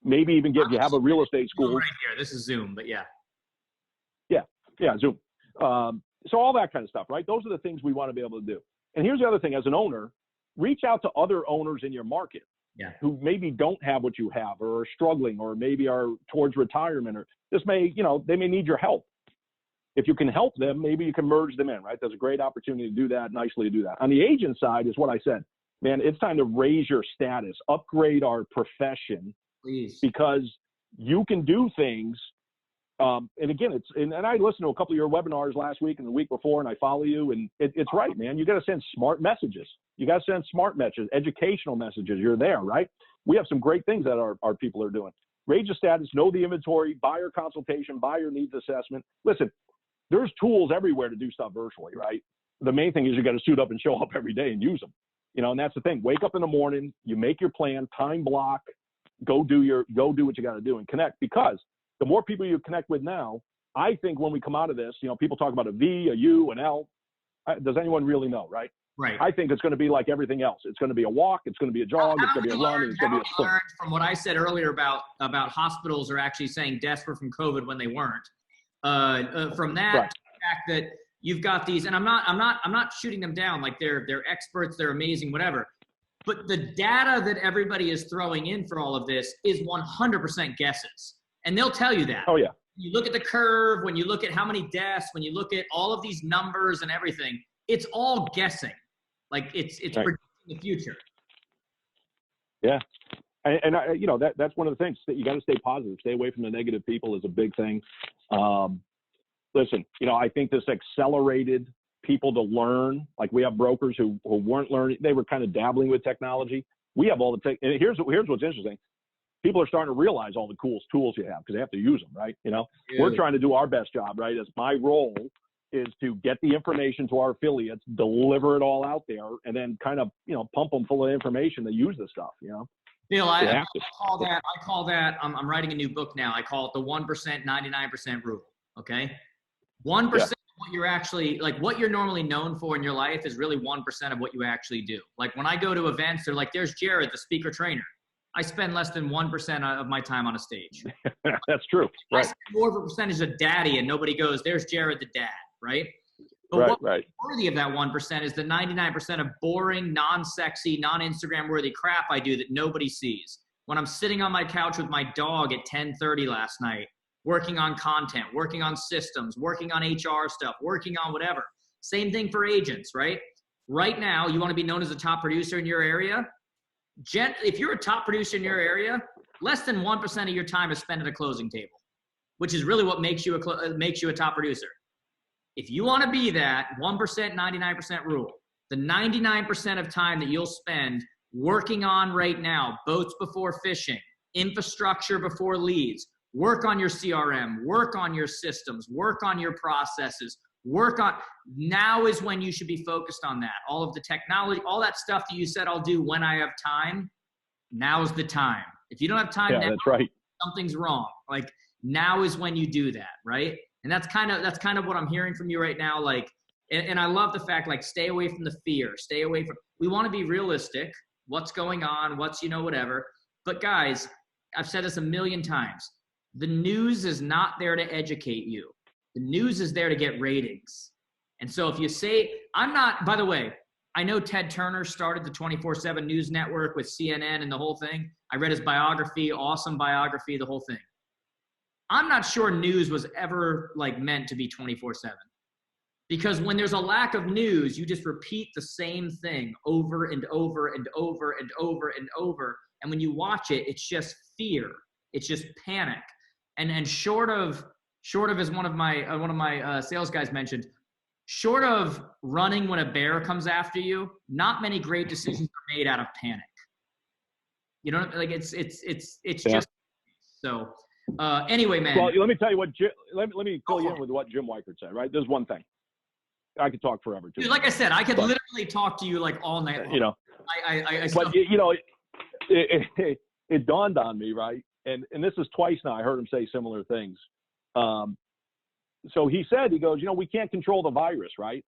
Maybe even if you have a real estate school. Right here. This is Zoom, but yeah. Yeah, Zoom. So all that kind of stuff, right? Those are the things we want to be able to do. And here's the other thing. As an owner, reach out to other owners in your market. Yeah. Who maybe don't have what you have or are struggling or maybe are towards retirement or they may need your help. If you can help them, maybe you can merge them in, right? There's a great opportunity to do that, nicely to do that. On the agent side is what I said, man, it's time to raise your status, upgrade our profession. Please. Because you can do things. And again, and I listened to a couple of your webinars last week and the week before, and I follow you, and it's right, man. You got to send smart messages. You got to send smart messages, educational messages. You're there, right? We have some great things that our people are doing. Raise your status, know the inventory, buyer consultation, buyer needs assessment. Listen, there's tools everywhere to do stuff virtually, right? The main thing is you got to suit up and show up every day and use them. And that's the thing. Wake up in the morning, you make your plan, time block, go do what you got to do and connect, because the more people you connect with now, I think when we come out of this, people talk about a V, a U, an L. Does anyone really know, right? Right. I think it's going to be like everything else. It's going to be a walk. It's going to be a jog. It's going to be a run. It's going to be a sprint. From what I said earlier about hospitals are actually saying deaths were from COVID when they weren't. From that, right. The fact that you've got these, and I'm not shooting them down. Like they're experts. They're amazing, whatever. But the data that everybody is throwing in for all of this is 100% guesses. And they'll tell you that. Oh, yeah. You look at the curve, when you look at how many deaths, when you look at all of these numbers and everything, it's all guessing. Like it's right. predicting the future. Yeah. And that's one of the things that you got to stay positive. Stay away from the negative people is a big thing. Listen, I think this accelerated people to learn. Like we have brokers who weren't learning. They were kind of dabbling with technology. We have all the tech. And here's what's interesting. People are starting to realize all the cool tools you have because they have to use them, right? Yeah. We're trying to do our best job, right? As my role is to get the information to our affiliates, deliver it all out there, and then kind of, pump them full of information to use this stuff, Bill, I call that, I'm writing a new book now. I call it the 1%, 99% rule. Okay. 1% of what you're actually, like what you're normally known for in your life is really 1% of what you actually do. Like when I go to events, they're like, there's Jared, the speaker trainer. I spend less than 1% of my time on a stage. That's true. I Right. spend more of a percentage of daddy, and nobody goes, there's Jared the dad, right? But what's worthy of that 1% is the 99% of boring, non-sexy, non-Instagram worthy crap I do that nobody sees. When I'm sitting on my couch with my dog at 10:30 last night, working on content, working on systems, working on HR stuff, working on whatever. Same thing for agents, right? Right now, you want to be known as a top producer in your area. If you're a top producer in your area, less than 1% of your time is spent at a closing table, which is really what makes you a top producer. If you want to be that 1%, 99% rule, the 99% of time that you'll spend working on right now, boats before fishing, infrastructure before leads, work on your CRM, work on your systems, work on your processes, now is when you should be focused on that. All of the technology, all that stuff that you said I'll do when I have time, now's the time. If you don't have time now, that's right. Something's wrong. Like, now is when you do that, right? And that's kind of what I'm hearing from you right now. Like, and I love the fact, like, stay away from the fear, we want to be realistic. What's going on? Whatever. But guys, I've said this a million times. The news is not there to educate you. The news is there to get ratings. And so if you say, by the way, I know Ted Turner started the 24/7 News Network with CNN and the whole thing. I read his biography, awesome biography, the whole thing. I'm not sure news was ever like meant to be 24/7. Because when there's a lack of news, you just repeat the same thing over and over and over and over and over. And when you watch it, it's just fear. It's just panic. And short of as one of my sales guys mentioned, short of running when a bear comes after you, not many great decisions are made out of panic. You know, like it's just so. Anyway, man. Well, let me tell you what. Let me fill you in with what Jim Weichert said. Right, there's one thing. I could talk forever too. Dude, like I said, I could literally talk to you like all night long. You know, but you know, it dawned on me, right? And this is twice now I heard him say similar things. So he goes, you know, we can't control the virus, right?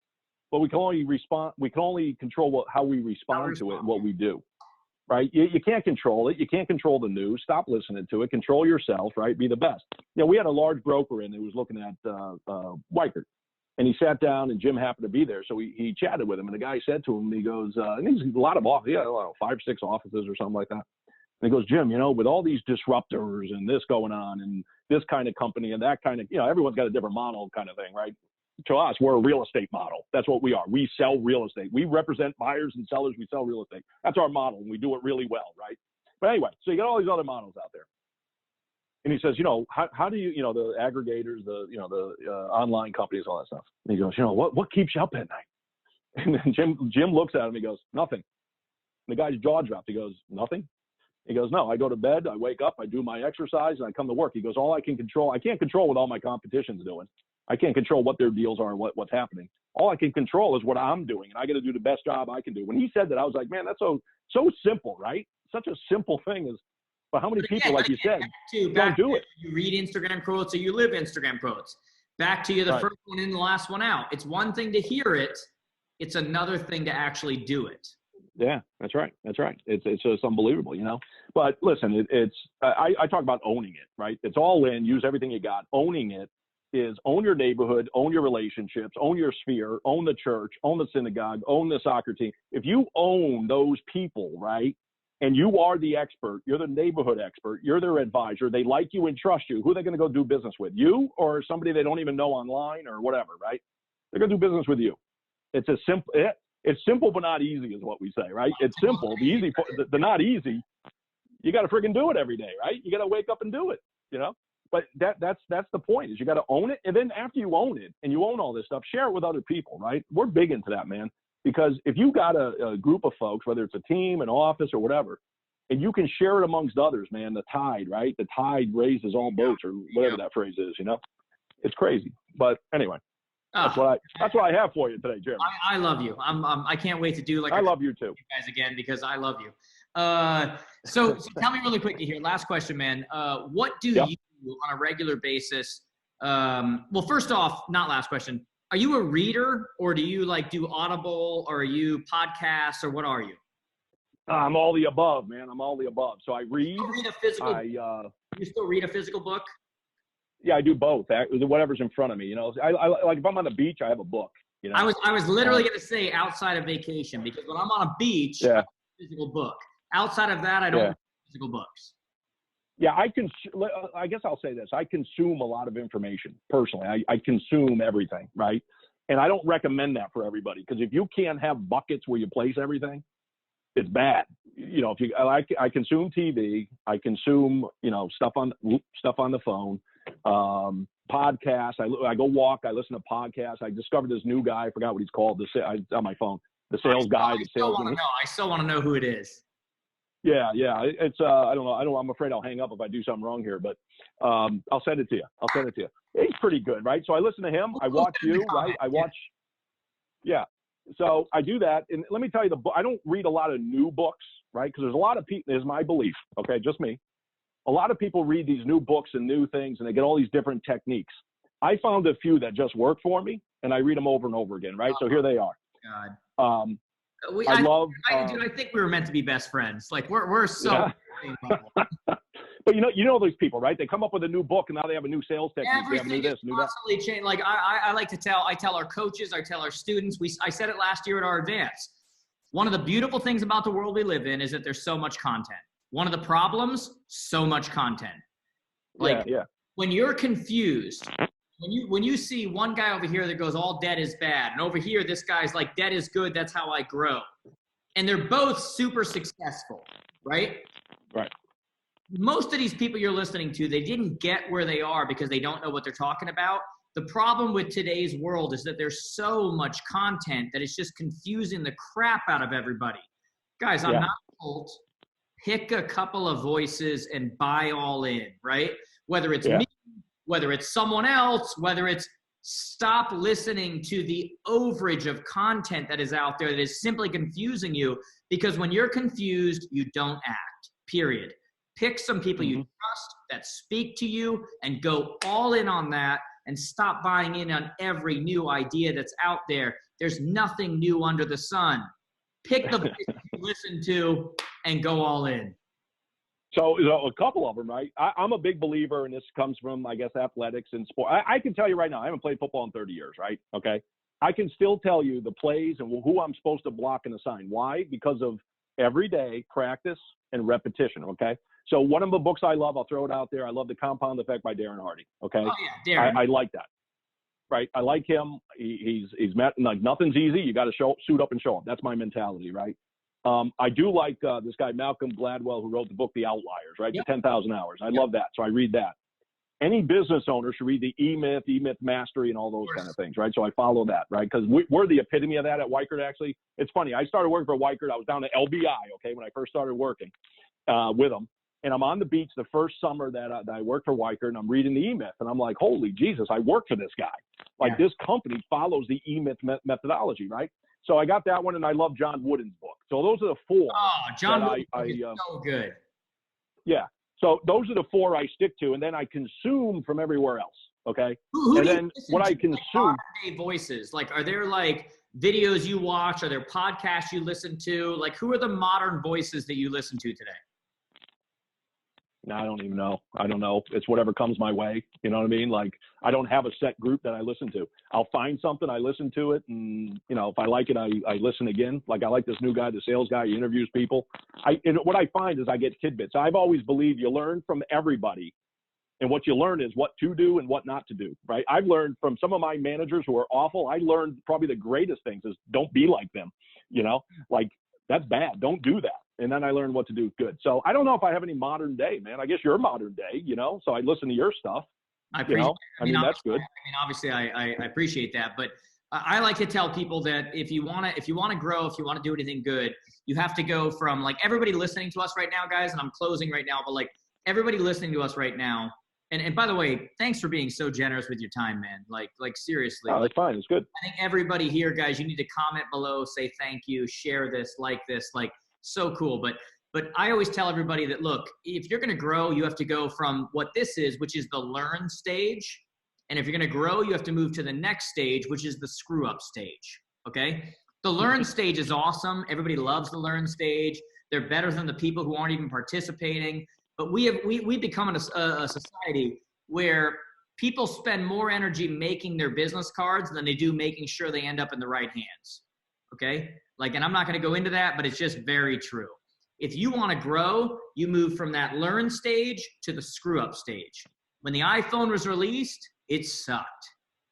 But we can only control how we respond to it and what we do, right? You can't control it. You can't control the news. Stop listening to it. Control yourself, right? Be the best. You know, we had a large broker in who was looking at Weichert. And he sat down, and Jim happened to be there. So he chatted with him, and the guy said to him, he goes, and he's a lot of offices, 5 or 6 offices or something like that. And he goes, Jim, you know, with all these disruptors and this going on and this kind of company and that kind of, you know, everyone's got a different model kind of thing, right? To us, we're a real estate model. That's what we are. We sell real estate. We represent buyers and sellers. We sell real estate. That's our model, and we do it really well, right? But anyway, so you got all these other models out there. And he says, you know, how do you know, the aggregators, the online companies, all that stuff. And he goes, you know, what keeps you up at night? And then Jim looks at him. He goes, nothing. And the guy's jaw dropped. He goes, nothing. He goes, no, I go to bed, I wake up, I do my exercise, and I come to work. He goes, all I can't control what all my competition's doing. I can't control what their deals are and what's happening. All I can control is what I'm doing, and I got to do the best job I can do. When he said that, I was like, man, that's so simple, right? Such a simple thing. But how many people, like you said, don't do it? You read Instagram quotes or you live Instagram quotes. Back to you, the first one in, the last one out. It's one thing to hear it. It's another thing to actually do it. Yeah, that's right. That's right. It's just unbelievable, you know. But listen, I talk about owning it, right? It's all in. Use everything you got. Owning it is own your neighborhood, own your relationships, own your sphere, own the church, own the synagogue, own the soccer team. If you own those people, right, and you are the expert, you're the neighborhood expert, you're their advisor, they like you and trust you, who are they going to go do business with? You or somebody they don't even know online or whatever, right? They're going to do business with you. It's as simple. It's simple but not easy is what we say, right? It's simple. The easy, the not easy, you got to friggin' do it every day, right? You got to wake up and do it, you know? But that's the point is you got to own it. And then after you own it and you own all this stuff, share it with other people, right? We're big into that, man. Because if you got a group of folks, whether it's a team, an office or whatever, and you can share it amongst others, man, the tide, right? The tide raises all boats or whatever that phrase is, you know? It's crazy. But anyway. That's what I have for you today, Jeremy. I love you. I can't wait to do like I love you too, you guys again because I love you. So tell me really quickly here. Last question, man. What do you do on a regular basis? Well, first off, not last question. Are you a reader or do you like do Audible or are you podcasts or what are you? I'm all the above, man. I'm all the above. So I read. You read a physical. You still read a physical book? Yeah, I do both. Whatever's in front of me, you know. I like if I'm on the beach, I have a book. You know. I was literally going to say outside of vacation, because when I'm on a beach, I have a physical book. Outside of that, I don't read physical books. Yeah, I guess I'll say this. I consume a lot of information personally. I consume everything, right? And I don't recommend that for everybody, because if you can't have buckets where you place everything, it's bad. You know, I consume TV, I consume, you know, stuff on the phone, podcasts. I go walk, I listen to podcasts. I discovered this new guy. I forgot what he's called. On my phone, the sales guy. I still want to know who it is. Yeah. It's I don't know. I'm afraid I'll hang up if I do something wrong here, but I'll send it to you. He's pretty good, right? So I listen to him. I watch you, right? I watch. Yeah. So I do that, and let me tell you, I don't read a lot of new books, right? Because there's a lot of people. Is my belief, okay, just me. A lot of people read these new books and new things, and they get all these different techniques. I found a few that just work for me, and I read them over and over again, right? So here they are. God. I think we were meant to be best friends. Like we're so. Yeah. But you know those people, right? They come up with a new book, and now they have a new sales technique. Everything is constantly changing. Like I tell our coaches, I tell our students. I said it last year at our advance. One of the beautiful things about the world we live in is that there's so much content. One of the problems, so much content. Like when you're confused, when you see one guy over here that goes, all debt is bad, and over here this guy's like, debt is good, that's how I grow, and they're both super successful, right? Right. Most of these people you're listening to, they didn't get where they are because they don't know what they're talking about. The problem with today's world is that there's so much content that it's just confusing the crap out of everybody. Guys, I'm not a cult. Pick a couple of voices and buy all in, right? Whether it's me, whether it's someone else, whether it's stop listening to the overage of content that is out there that is simply confusing you, because when you're confused, you don't act, period. Pick some people you trust that speak to you and go all in on that, and stop buying in on every new idea that's out there. There's nothing new under the sun. Pick the voice you listen to and go all in. So a couple of them, right? I'm a big believer, and this comes from, I guess, athletics and sport. I can tell you right now, I haven't played football in 30 years, right? Okay. I can still tell you the plays and who I'm supposed to block and assign. Why? Because of everyday practice and repetition, okay? So one of the books I love, I'll throw it out there. I love The Compound Effect by Darren Hardy. Okay. Oh yeah, Darren. I like that. Right. I like him. He's met, like, nothing's easy. You got to suit up and show up. That's my mentality. Right. I do like this guy, Malcolm Gladwell, who wrote the book, The Outliers, right? The 10,000 Hours. I love that. So I read that. Any business owner should read the E-Myth, E-Myth Mastery, and all those kind of things, right? So I follow that, right? Because we're the epitome of that at Weichert, actually. It's funny. I started working for Weichert. I was down at LBI, okay, when I first started working with them. And I'm on the beach the first summer that I worked for Weichert, and I'm reading the E-Myth. And I'm like, holy Jesus, I work for this guy. Like, this company follows the E-Myth methodology, right? So I got that one, and I love John Wooden's book. So those are the four. Oh, John Wooden is so good. Yeah. So those are the four I stick to, and then I consume from everywhere else, okay? Who and do then what I consume. Like modern-day voices, like, are there, like, videos you watch? Are there podcasts you listen to? Like, who are the modern voices that you listen to today? No, I don't even know. I don't know. It's whatever comes my way. You know what I mean? Like, I don't have a set group that I listen to. I'll find something, I listen to it, and, you know, if I like it, I listen again. Like, I like this new guy, the sales guy. He interviews people. And what I find is I get tidbits. I've always believed you learn from everybody, and what you learn is what to do and what not to do, right? I've learned from some of my managers who are awful. I learned probably the greatest things is don't be like them, you know? Like, that's bad. Don't do that. And then I learned what to do good. So I don't know if I have any modern day, man. I guess you're modern day, you know, so I listen to your stuff. I appreciate it. I mean, that's good. Obviously I appreciate that, but I like to tell people that if you want to grow, if you want to do anything good, you have to go from, like, everybody listening to us right now, guys, and I'm closing right now, but, like, everybody listening to us right now. And by the way, thanks for being so generous with your time, man. Like seriously. Oh, that's fine. It's good. I think everybody here, guys, you need to comment below, say thank you, share this, like this, like, so cool. But I always tell everybody that, look, if you're going to grow, you have to go from what this is, which is the learn stage. And if you're going to grow, you have to move to the next stage, which is the screw up stage. Okay. The learn stage is awesome. Everybody loves the learn stage. They're better than the people who aren't even participating. But we've become a society where people spend more energy making their business cards than they do making sure they end up in the right hands. Okay? Like, and I'm not going to go into that, but it's just very true. If you want to grow, you move from that learn stage to the screw up stage. When the iPhone was released, it sucked.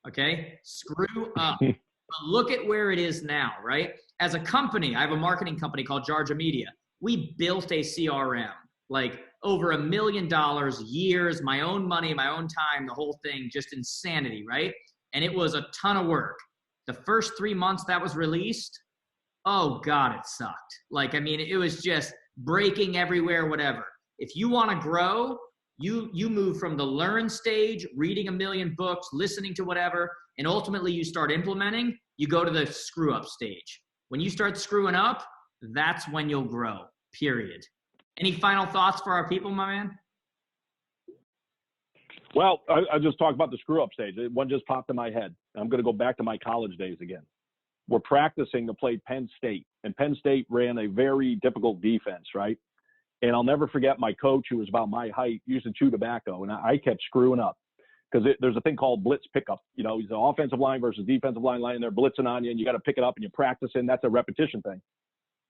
Okay? Screw up. But look at where it is now, right? As a company, I have a marketing company called Jarja Media. We built a CRM, like over $1 million, years, my own money, my own time, the whole thing, just insanity, right? And it was a ton of work. The first 3 months that was released, oh God, it sucked. Like, I mean, it was just breaking everywhere, whatever. If you want to grow, you move from the learn stage, reading 1 million books, listening to whatever, and ultimately you start implementing, you go to the screw up stage. When you start screwing up, that's when you'll grow, period. Any final thoughts for our people, my man? Well, I just talked about the screw up stage. One just popped in my head. I'm going to go back to my college days again. We're practicing to play Penn State, and Penn State ran a very difficult defense, right? And I'll never forget my coach, who was about my height, used to chew tobacco, and I kept screwing up because there's a thing called blitz pickup. You know, he's an offensive line versus defensive line, and they're blitzing on you, and you got to pick it up and you're practicing. That's a repetition thing.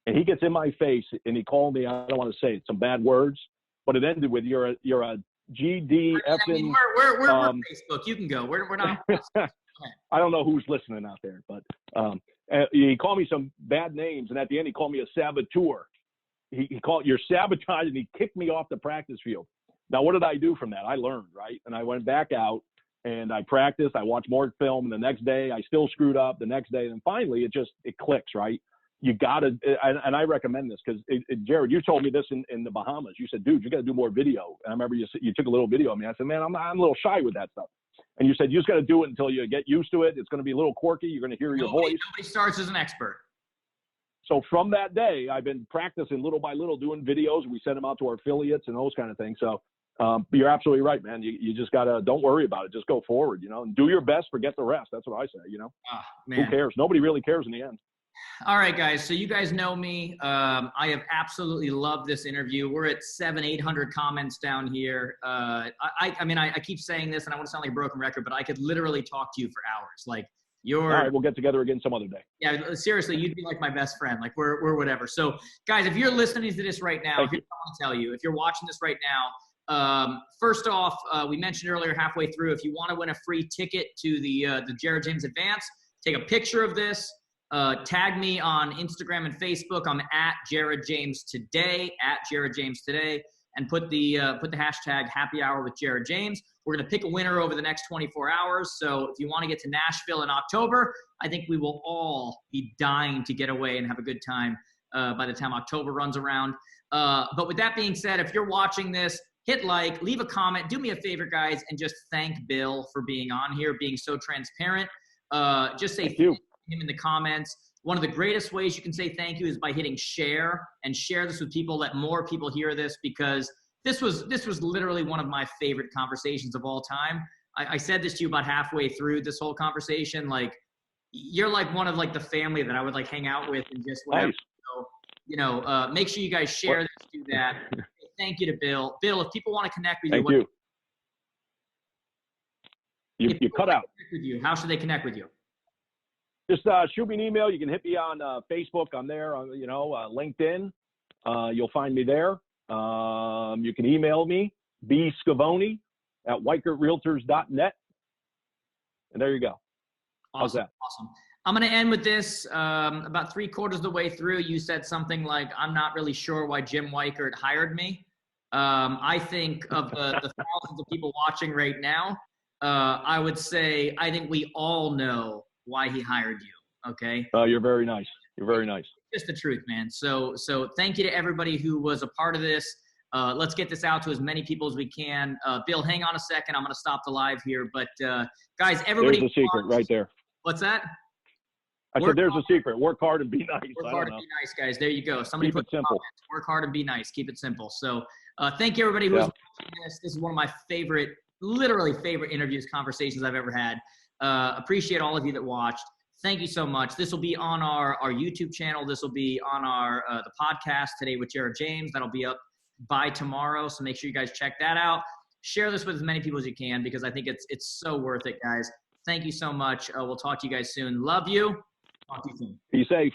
And he gets in my face and he called me, I don't want to say it, some bad words, but it ended with you're a GD effing. I mean, we're Facebook. You can go. We're not. I don't know who's listening out there, but he called me some bad names, and at the end he called me a saboteur. He called, you're sabotaging, and he kicked me off the practice field. Now, what did I do from that? I learned, right? And I went back out and I practiced. I watched more film, and the next day I still screwed up. The next day, and finally it clicks, right? You got to, and I recommend this because, Jared, you told me this in the Bahamas. You said, dude, you got to do more video. And I remember you took a little video of me. I said, man, I'm a little shy with that stuff. And you said, you just got to do it until you get used to it. It's going to be a little quirky. You're going to hear your voice. Nobody starts as an expert. So from that day, I've been practicing little by little, doing videos. We send them out to our affiliates and those kind of things. So you're absolutely right, man. You just got to, don't worry about it. Just go forward, and do your best, forget the rest. That's what I say, Man. Who cares? Nobody really cares in the end. All right, guys. So you guys know me. I have absolutely loved this interview. We're at 700-800 comments down here. I mean, I keep saying this, and I want to sound like a broken record, but I could literally talk to you for hours. Like, all right, we'll get together again some other day. Yeah, seriously, you'd be like my best friend. Like, we're whatever. So, guys, if you're listening to this right now, here's what I want to tell you. If you're watching this right now, first off, we mentioned earlier, halfway through, if you want to win a free ticket to the Jared James Advance, take a picture of this. Tag me on Instagram and Facebook. I'm at Jared James Today, and put the hashtag Happy Hour with Jared James. We're going to pick a winner over the next 24 hours. So if you want to get to Nashville in October, I think we will all be dying to get away and have a good time by the time October runs around. But with that being said, if you're watching this, hit like, leave a comment. Do me a favor, guys, and just thank Bill for being on here, being so transparent. Just say thank you to him in the comments. One of the greatest ways you can say thank you is by hitting share, and share this with people. Let more people hear this, because this was literally one of my favorite conversations of all time. I said this to you about halfway through this whole conversation. Like, you're like one of like the family that I would like hang out with and just whatever. Nice. So, make sure you guys share this, do that. Thank you to Bill. Bill, if people want to connect with you, you cut out. With you, how should they connect with you? Just shoot me an email. You can hit me on Facebook. I'm there. LinkedIn. You'll find me there. You can email me, bscavone@weichertrealtors.net. And there you go. How's that? Awesome. I'm going to end with this. About 3/4 of the way through, you said something like, I'm not really sure why Jim Weichert hired me. I think of the thousands of people watching right now, I would say I think we all know why he hired you. Okay. You're very nice. You're very nice. Just the truth, man. So thank you to everybody who was a part of this. Let's get this out to as many people as we can. Bill, hang on a second. I'm going to stop the live here. But guys, everybody. There's a secret right there. What's that? I said there's a secret. Work hard and be nice. Work hard and be nice, guys. There you go. Somebody keep it simple. Comments. Work hard and be nice. Keep it simple. So thank you, everybody who's watching this. This is one of my literally favorite interviews, conversations I've ever had. Appreciate all of you that watched. Thank you so much. This will be on our YouTube channel. This will be on our the podcast today with Jared James. That'll be up by tomorrow. So make sure you guys check that out. Share this with as many people as you can because I think it's so worth it, guys. Thank you so much. We'll talk to you guys soon. Love you. Talk to you soon. Be safe.